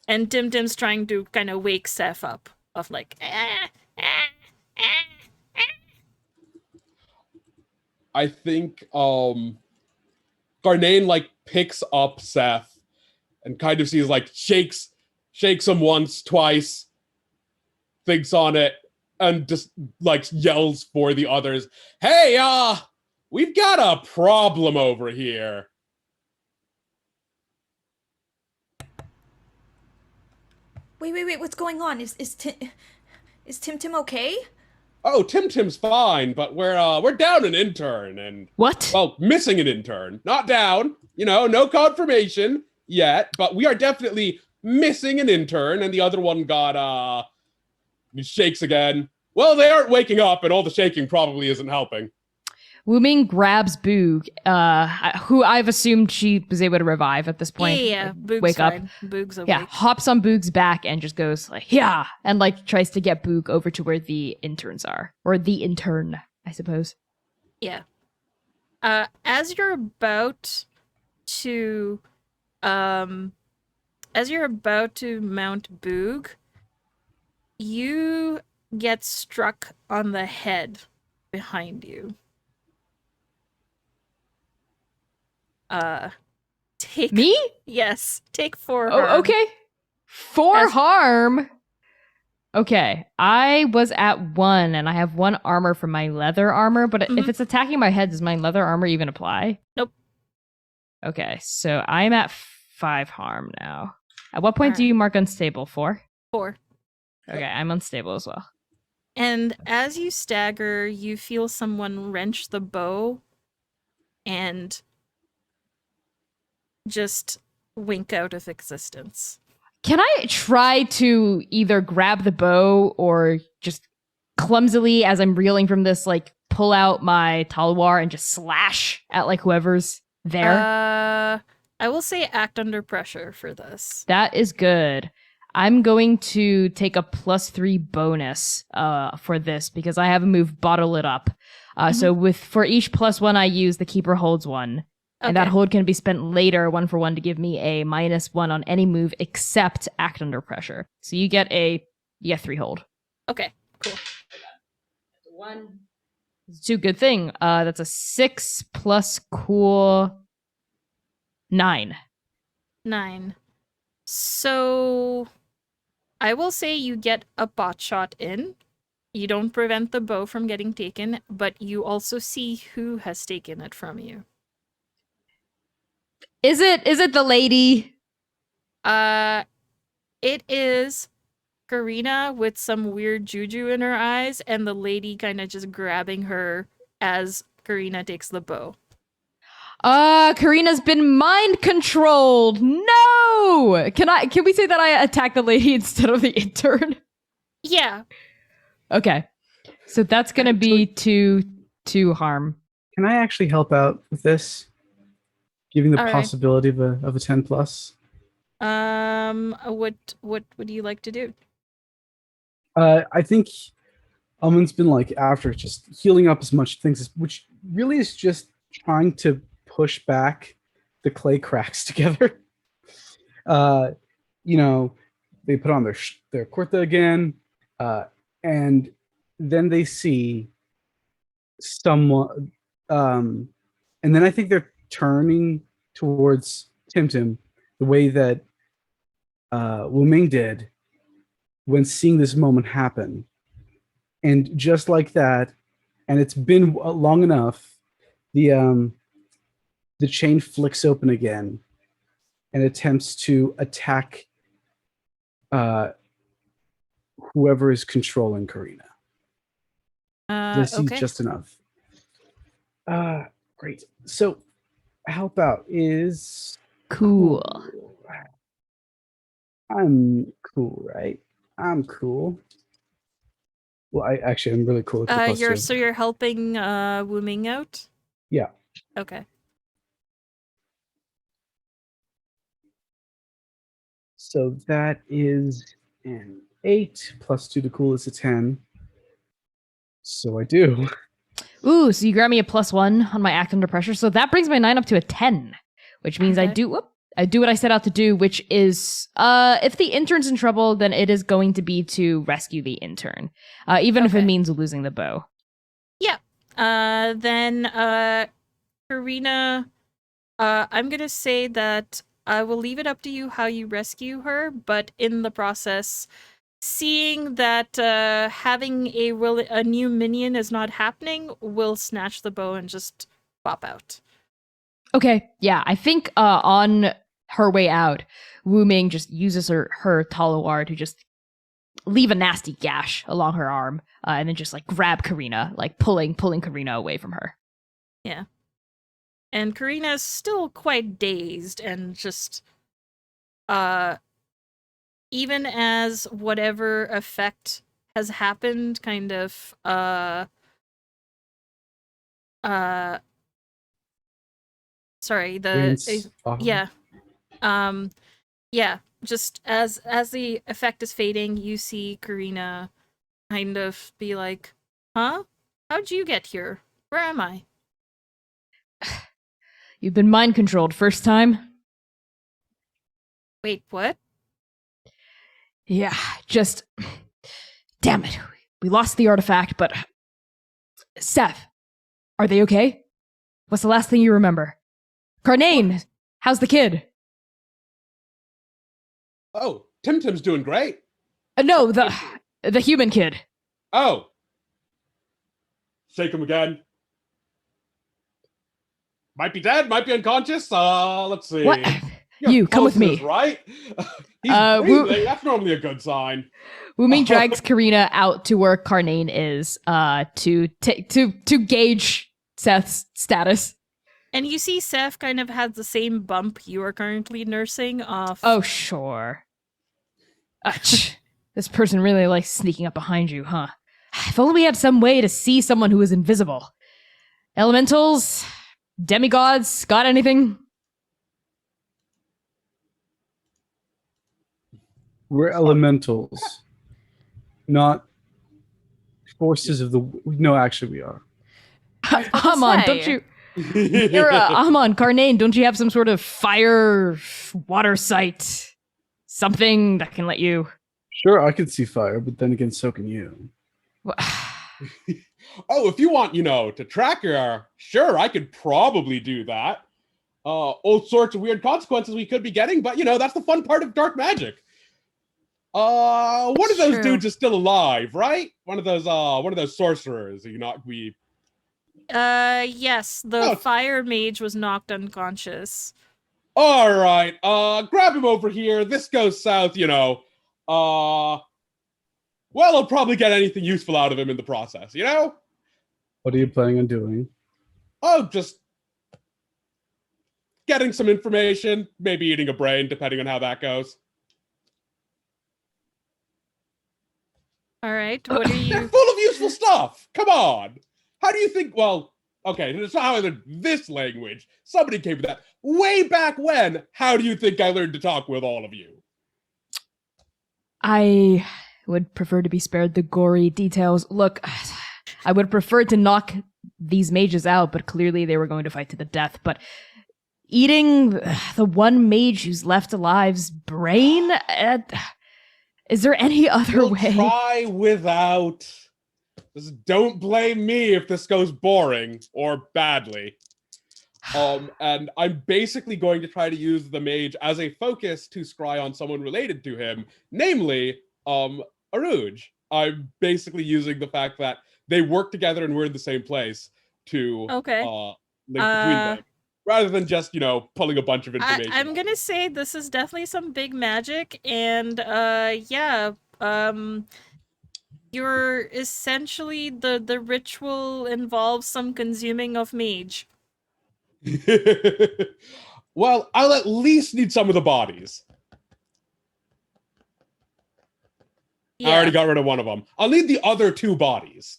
And Tim Tim's trying to kind of wake Seth up, of like, I think, Garnain, like, picks up Seth and kind of sees, like, shakes him once, twice, thinks on it, and just, like, yells for the others, hey, we've got a problem over here. Wait, what's going on? Is Tim Tim okay? Oh, Tim Tim's fine, but we're down an intern, and What? well, missing an intern. Not down, no confirmation yet, but we are definitely missing an intern, and the other one got he shakes again. Well, they aren't waking up, and all the shaking probably isn't helping. Wuming grabs Boog, who I've assumed she was able to revive at this point. yeah, like, Boog's wake fine. up. Boog's awake. Yeah, hops on Boog's back and just goes like, yeah, and like tries to get Boog over to where the interns are, or the intern, I suppose. Yeah. As you're about to as you're about to mount Boog, you get struck on the head behind you. Take Me? Yes, take 4 Oh, harm. okay. 4 As- harm. Okay, I was at 1, and I have 1 armor from my leather armor, but if Mhm. it's attacking my head, does my leather armor even apply? Nope. Okay, so I'm at 5 harm now. At what point do Alright. you mark unstable? 4? 4. Okay, I'm unstable as well. And as you stagger, you feel someone wrench the bow and just wink out of existence. Can I try to either grab the bow or just clumsily, as I'm reeling from this, like pull out my talwar and just slash at like whoever's there? I will say act under pressure for this. That is good. I'm going to take a +3 bonus for this because I have a move bottle it up. So for each +1 I use, the keeper holds 1. And that Okay. hold can be spent later, 1 for 1, to give me a -1 on any move except act under pressure. So you get 3 hold. Okay, cool. 1. It's a good thing. That's a 6 plus cool 9. 9. So I will say you get a bot shot in. You don't prevent the bow from getting taken, but you also see who has taken it from you. Is it the lady? It is Karina with some weird juju in her eyes, and the lady kind of just grabbing her as Karina takes the bow. Karina's been mind controlled. No! Can we say that I attack the lady instead of the intern? Yeah. Okay. So that's gonna be two harm. Can I actually help out with this? Giving the All right. possibility of a 10 plus. What would you like to do? I think Almond's been like after just healing up as much things, which really is just trying to push back the clay cracks together. You know, they put on their kurta again, and then they see someone, and then I think they're turning towards Tim the way that Wu Ming did when seeing this moment happen. And just like that, and it's been long enough, the chain flicks open again and attempts to attack whoever is controlling Karina. I see Okay. just enough. Great. So, help out is Cool. I'm cool, right? I'm cool. Well, I'm really cool. With the +2. You're helping Wu Ming out? Yeah. Okay. So that is an 8 +2 to cool is a 10. So I do. Ooh, so you grab me a +1 on my act under pressure. So that brings my 9 up to a 10, which means I Okay. do what I set out to do, which is if the intern's in trouble, then it is going to be to rescue the intern, even if it Okay. means losing the bow. Yeah. Then Karina, I'm gonna say that I will leave it up to you how you rescue her, but in the process, seeing that having a new minion is not happening, will snatch the bow and just pop out. Okay, yeah, I think on her way out, Wu Ming just uses her talawar to just leave a nasty gash along her arm, and then just like grab Karina, like pulling Karina away from her. Yeah. And Karina's still quite dazed and just even as whatever effect has happened kind of sorry, Rinse off. yeah. Yeah, just as the effect is fading, you see Karina kind of be like, "Huh? How'd you get here? Where am I?" You've been mind controlled first time? Wait, what? Yeah, just. Damn it. We lost the artifact, but. Seth, are they okay? What's the last thing you remember? Carnane, how's the kid? Oh, Tim's doing great. No, the human kid. Oh. Shake him again. Might be dead, might be unconscious. Let's see. What? Your You, come with me. pulses, right? He's Woo- breathing. That's normally a good sign. Wuming drags Karina out to where Carnane is, to gauge Seth's status. And you see Seth kind of has the same bump you are currently nursing off. Oh, sure. Ach, this person really likes sneaking up behind you, huh? If only we had some way to see someone who is invisible. Elementals? Demigods? Got anything? We're elementals, not forces of the. No, actually, we are. Amon, don't you? Amon, Carnane, don't you have some sort of fire, water sight? Something that can let you. Sure, I can see fire, but then again, so can you. Oh, if you want, to track your, sure, I could probably do that. All sorts of weird consequences we could be getting, but that's the fun part of dark magic. One of those True. dudes is still alive, right? One of those sorcerers. We. Yes, the Oh. fire mage was knocked unconscious. All right. Grab him over here. This goes south. Well, I'll probably get anything useful out of him in the process. What are you planning on doing? Oh, just getting some information, maybe eating a brain, depending on how that goes. All right, what are They're you? full of useful stuff. Come on. How do you think? Well, okay, that's not how I learned this language. Somebody came with that way back when. How do you think I learned to talk with all of you? I would prefer to be spared the gory details. Look, I would prefer to knock these mages out, but clearly they were going to fight to the death. But eating the one mage who's left alive's brain? Is there any other We'll way? try without. Just don't blame me if this goes boring or badly. And I'm basically going to try to use the mage as a focus to scry on someone related to him, namely, Aruj. I'm basically using the fact that they work together and we're in the same place to Okay. link between them, rather than just pulling a bunch of information. I'm gonna say this is definitely some big magic, and you're essentially the ritual involves some consuming of mage. Well, I'll at least need some of the bodies. I already got rid of one of them. I'll need the other 2 bodies.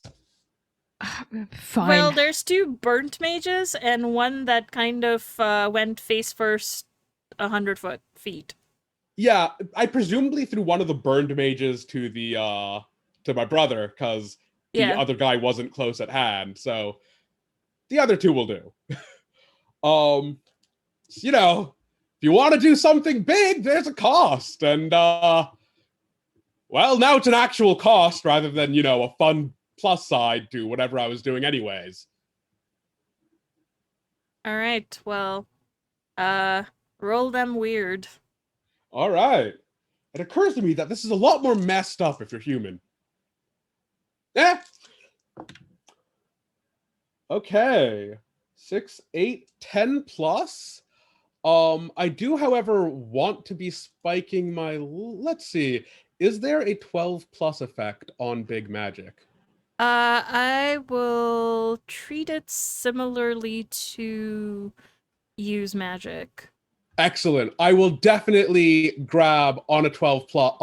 Fine. Well, there's 2 burnt mages and one that kind of went face first 100 feet. Yeah, I presumably threw one of the burned mages to the to my brother because the other guy wasn't close at hand. So the other 2 will do. If you want to do something big, there's a cost, and well, now it's an actual cost rather than a fun plus side to whatever I was doing anyways. All right, well, roll them weird. All right. It occurs to me that this is a lot more messed up if you're human. Okay. 6, 8, 10 plus. I do, however, want to be spiking my. Let's see. Is there a 12 plus effect on big magic? I will treat it similarly to use magic. Excellent. I will definitely grab on a 12 plus.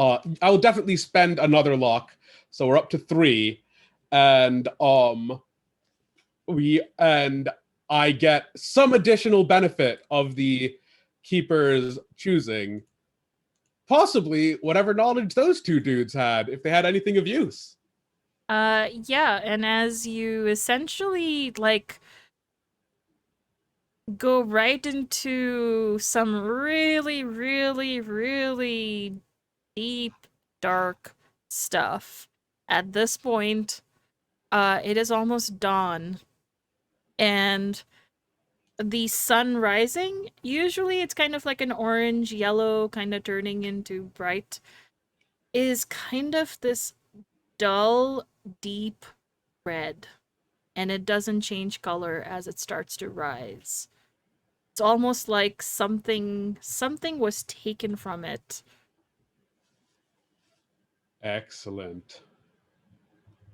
I will definitely spend another luck. So we're up to 3. And I get some additional benefit of the keeper's choosing. Possibly whatever knowledge those 2 dudes had, if they had anything of use. Yeah, and as you essentially, go right into some really, really, really deep, dark stuff. At this point, it is almost dawn, and the sun rising, usually it's kind of like an orange yellow, kind of turning into bright, is kind of this dull, deep red, and it doesn't change color as it starts to rise. It's almost like something was taken from it Excellent.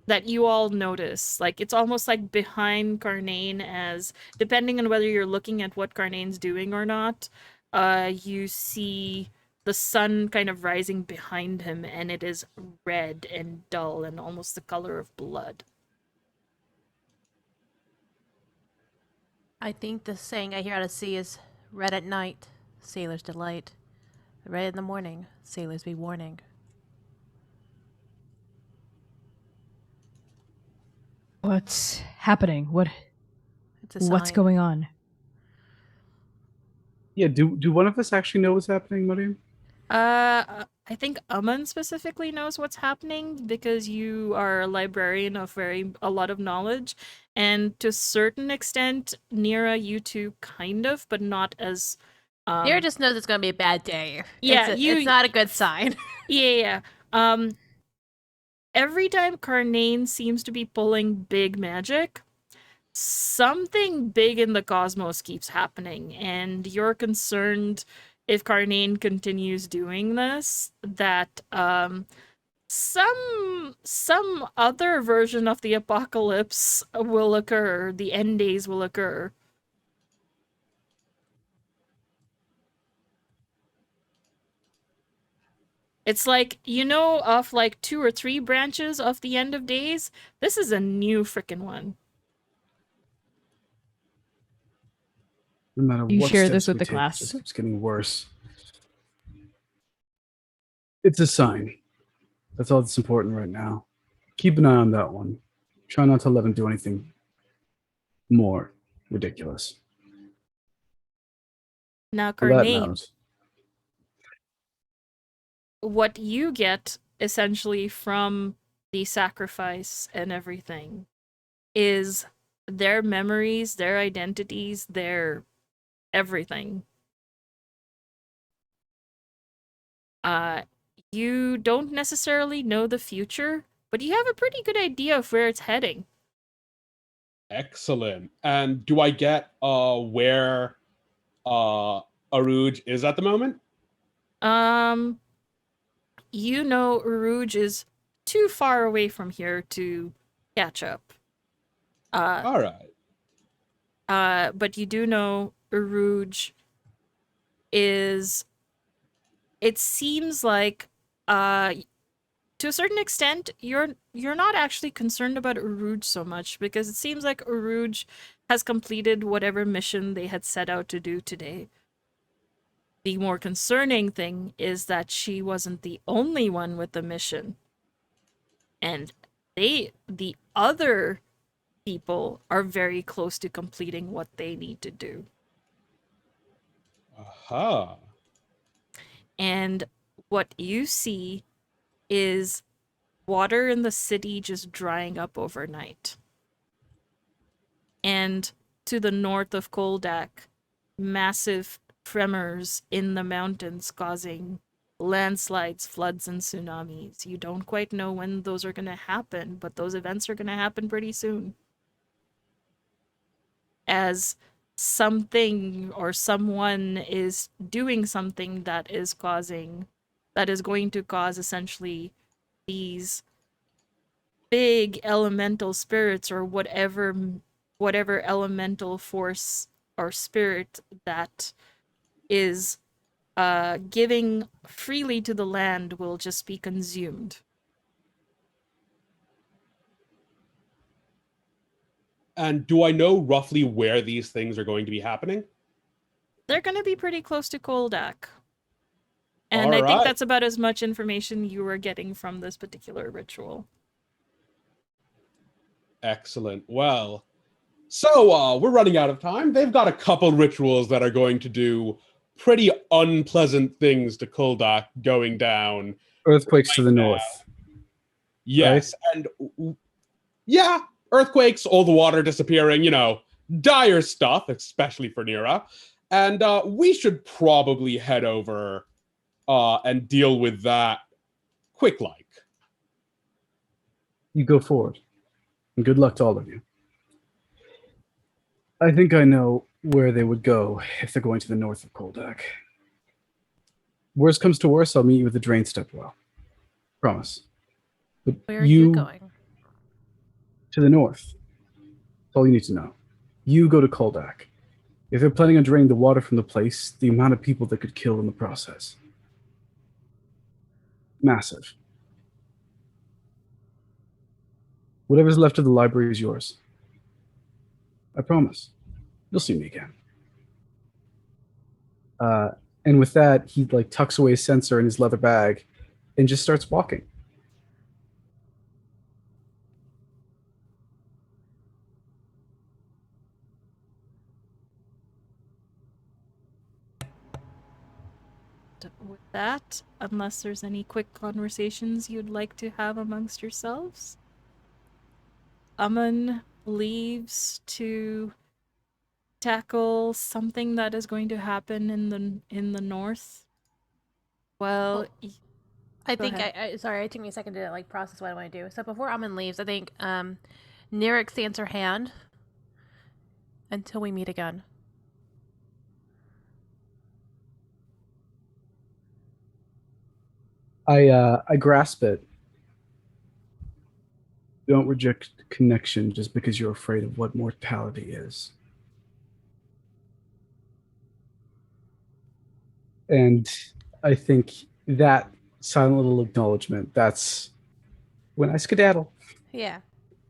that you all notice. Like, it's almost like behind Carnane, as depending on whether you're looking at what Carnane's doing or not, you see the sun kind of rising behind him, and it is red and dull and almost the color of blood. I think the saying I hear out at sea is red at night, sailors delight. Red in the morning, sailors be warning. What's happening? It's a What's sign. going on? Yeah, do one of us actually know what's happening, Mariam? I think Aman specifically knows what's happening because you are a librarian of a lot of knowledge, and to a certain extent, Nira, you two kind of, but not as. Nira just knows it's going to be a bad day. Yeah, it's not a good sign. Yeah. Every time Carnane seems to be pulling big magic, something big in the cosmos keeps happening, and you're concerned if Carnane continues doing this, that some other version of the apocalypse will occur, the end days will occur. It's like, of like 2 or 3 branches of the end of days, this is a new frickin' one. No matter You what share this steps with we the take, it class. just keeps getting worse. It's a sign. That's all that's important right now. Keep an eye on that one. Try not to let him do anything more ridiculous. Now, Well, that Carnane, knows. what you get essentially from the sacrifice and everything is their memories, their identities, their everything. You don't necessarily know the future, but you have a pretty good idea of where it's heading. Excellent. And do I get where Aruj is at the moment? Uruj is too far away from here to catch up. All right. But you do know Uruj is, it seems like, to a certain extent, you're not actually concerned about Uruj so much, because it seems like Uruj has completed whatever mission they had set out to do today. The more concerning thing is that she wasn't the only one with the mission. And the other people are very close to completing what they need to do. Aha. And what you see is water in the city just drying up overnight. And to the north of Koldak, massive tremors in the mountains causing landslides, floods, and tsunamis. You don't quite know when those are going to happen, but those events are going to happen pretty soon. As something or someone is doing something that is going to cause essentially these big elemental spirits, or whatever elemental force or spirit that is giving freely to the land, will just be consumed. And do I know roughly where these things are going to be happening? They're going to be pretty close to Koldak. And All I think right. that's about as much information you are getting from this particular ritual. Excellent. Well, So we're running out of time. They've got a couple rituals that are going to do pretty unpleasant things to Kuldak going down. Earthquakes to the north. Yes, and yeah, earthquakes, all the water disappearing, dire stuff, especially for Nira. And we should probably head over and deal with that quick like. You go forward. And good luck to all of you. I think I know where they would go if they're going to the north of Koldak. Worst comes to worst, I'll meet you at the drain step well. Promise. But Where are you going? To the north. That's all you need to know. You go to Koldak. If they're planning on draining the water from the place, the amount of people that could kill in the process. Massive. Whatever's left of the library is yours. I promise. You'll see me again. And with that, he tucks away his sensor in his leather bag and just starts walking. With that, unless there's any quick conversations you'd like to have amongst yourselves, Amun leaves to tackle something that is going to happen in the north. Well, I go think ahead. sorry, it took me a second to process what I want to do. So before Amun leaves, I think Nira extends her hand until we meet again. I grasp it. Don't reject connection just because you're afraid of what mortality is. And I think that silent little acknowledgement, that's when I skedaddle. Yeah.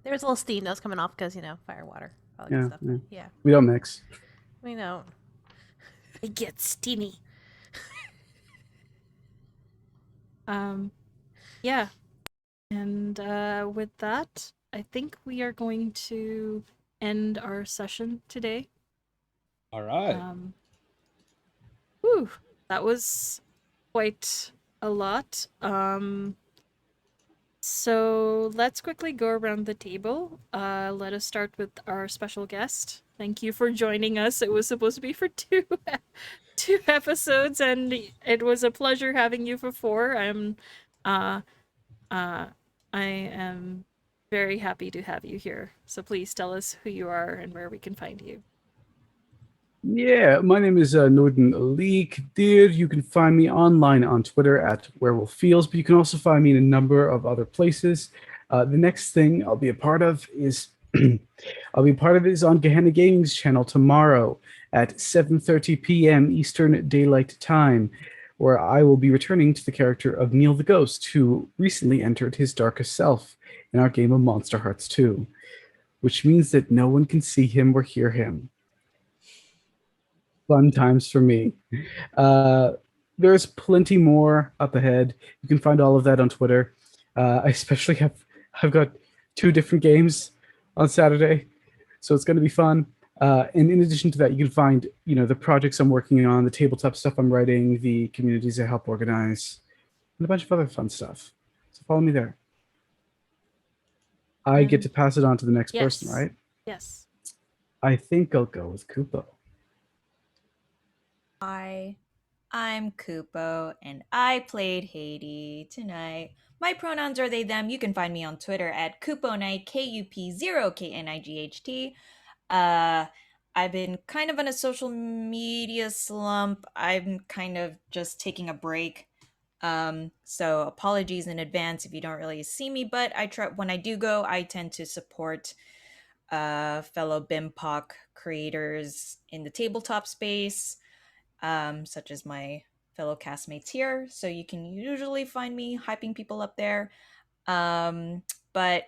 There's a little steam that's coming off because, fire, water, all that good stuff. Yeah. We don't mix. We don't. It gets steamy. Yeah. And with that, I think we are going to end our session today. All right. Whew, that was quite a lot. So let's quickly go around the table. Let us start with our special guest. Thank you for joining us. It was supposed to be for two episodes, and it was a pleasure having you for 4. I am very happy to have you here. So please tell us who you are and where we can find you. Yeah, my name is Norden Ali Kadir. You can find me online on Twitter at Werewolf Feels, but you can also find me in a number of other places. The next thing I'll be a part of is on Kahaaniyaan Gaming's channel tomorrow at 7:30 p.m. Eastern Daylight Time, where I will be returning to the character of Neil the Ghost, who recently entered his darkest self in our game of Monster Hearts 2, which means that no one can see him or hear him. Fun times for me. There's plenty more up ahead. You can find all of that on Twitter. I especially I've got 2 different games on Saturday, so it's going to be fun. And in addition to that, you can find the projects I'm working on, the tabletop stuff I'm writing, the communities I help organize, and a bunch of other fun stuff. So follow me there. I get to pass it on to the next person, right? Yes. I think I'll go with Kupo. Hi, I'm Kupo, and I played Haiti tonight. My pronouns are they, them. You can find me on Twitter at KupoNight, KUP0KNIGHT. I've been kind of in a social media slump. I'm kind of just taking a break. So apologies in advance if you don't really see me, but I try when I do go, I tend to support fellow BIMPOC creators in the tabletop space. Such as my fellow castmates here. So you can usually find me hyping people up there. But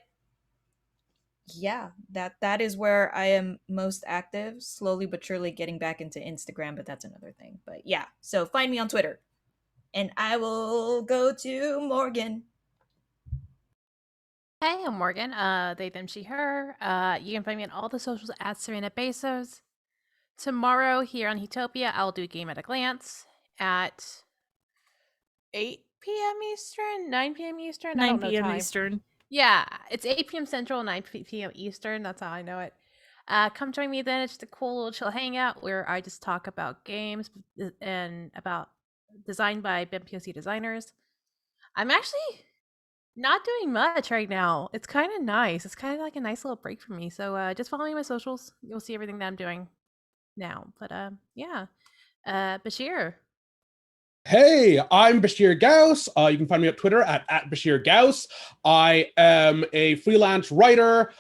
yeah, that is where I am most active, slowly but surely getting back into Instagram, but that's another thing. But yeah, so find me on Twitter. And I will go to Morgan. Hey, I'm Morgan. They, them, she, her. You can find me on all the socials at Serena Bezos. Tomorrow here on Huetopia, I'll do a game at a glance at 8 p.m. Eastern, 9 p.m. Eastern. I 9 don't know p.m. time. Eastern. Yeah, it's 8 p.m. Central, 9 p.m. Eastern. That's how I know it. Come join me then. It's just a cool little chill hangout where I just talk about games and about designed by BIMPOC designers. I'm actually not doing much right now. It's kind of nice. It's kind of like a nice little break for me. So just follow me on my socials. You'll see everything that I'm doing now. But yeah. Bashir. Hey, I'm Bashir Gauss. You can find me on Twitter at Bashir Gauss. I am a freelance writer,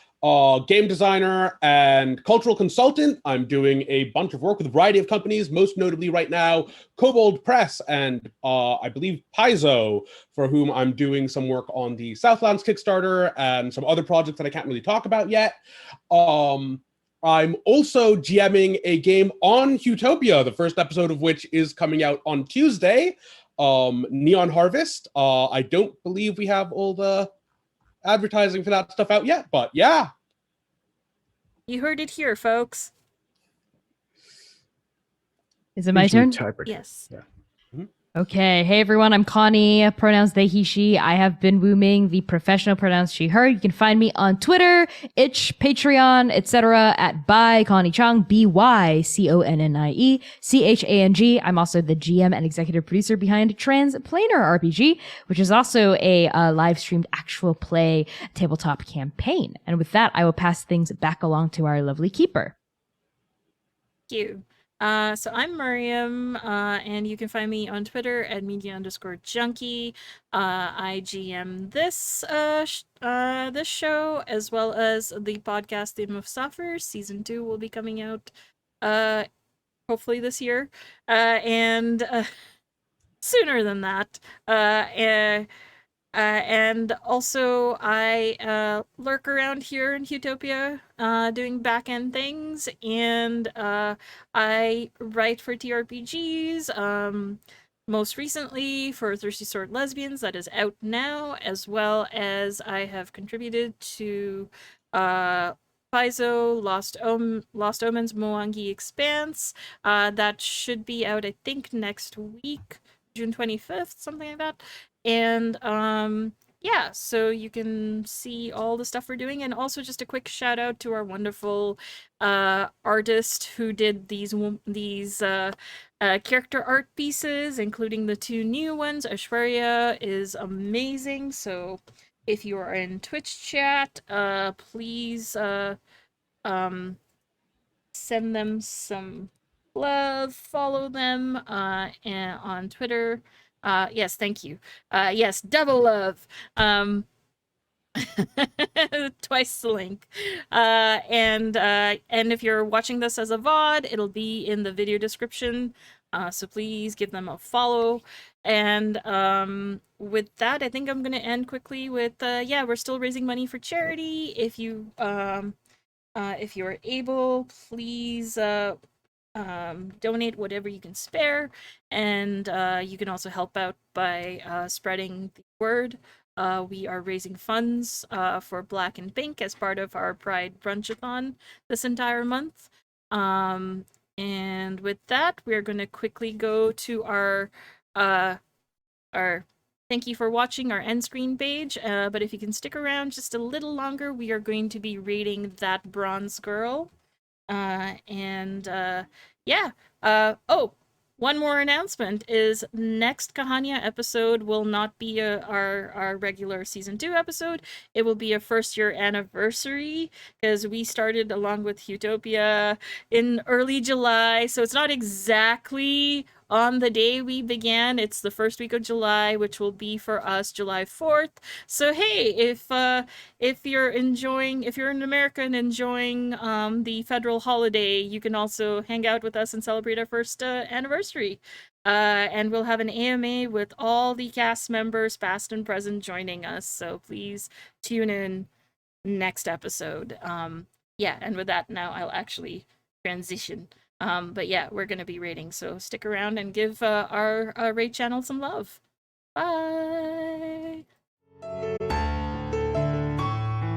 game designer, and cultural consultant. I'm doing a bunch of work with a variety of companies, most notably right now, Kobold Press and I believe Paizo, for whom I'm doing some work on the Southlands Kickstarter and some other projects that I can't really talk about yet. I'm also GMing a game on Huetopia, the first episode of which is coming out on Tuesday, Neon Harvest. I don't believe we have all the advertising for that stuff out yet, but yeah. You heard it here, folks. Is it my turn? Yes. Yeah. Okay. Hey, everyone. I'm Connie, pronouns they, he, she. I have been wooming the professional pronouns she, her. You can find me on Twitter, Itch, Patreon, etc. at by Connie Chang, BYCONNIE CHANG. I'm also the GM and executive producer behind Transplanar RPG, which is also a live streamed actual play tabletop campaign. And with that, I will pass things back along to our lovely keeper. Thank you. So I'm Mariam, and you can find me on Twitter at media_junkie. I GM this this show as well as the podcast Theme of Software. Season 2 will be coming out hopefully this year. And sooner than that. And also, I lurk around here in Huetopia, doing back-end things, and I write for TRPGs, most recently for Thirsty Sword Lesbians, that is out now, as well as I have contributed to Paizo, Lost Omens, Moangi Expanse, that should be out, I think, next week, June 25th, something like that. And yeah, so you can see all the stuff we're doing, and also just a quick shout out to our wonderful artist who did these character art pieces, including the 2 new ones. Aishwarya is amazing, so if you are in Twitch chat, please send them some love, follow them and on Twitter. Yes, thank you. Yes, double love. Twice the link. And if you're watching this as a VOD, it'll be in the video description. So please give them a follow. And with that, I think I'm gonna end quickly with yeah, we're still raising money for charity. If you are able, please donate whatever you can spare, and you can also help out by spreading the word. We are raising funds for Black and Pink as part of our Pride Brunchathon this entire month. And with that, we're going to quickly go to our thank you for watching our end screen page. But if you can stick around just a little longer, we are going to be rating that bronze girl. Yeah. Oh, one more announcement is next Kahaaniyaan episode will not be our regular season 2 episode. It will be a first year anniversary, because we started along with Huetopia in early July, so it's not exactly on the day we began. It's the first week of July, which will be for us July 4th. So hey, if you're in America and enjoying the federal holiday, you can also hang out with us and celebrate our first anniversary. And we'll have an AMA with all the cast members, past and present, joining us. So please tune in next episode. Yeah, and with that, now I'll actually transition. But yeah, we're gonna be rating, so stick around and give our raid channel some love. Bye.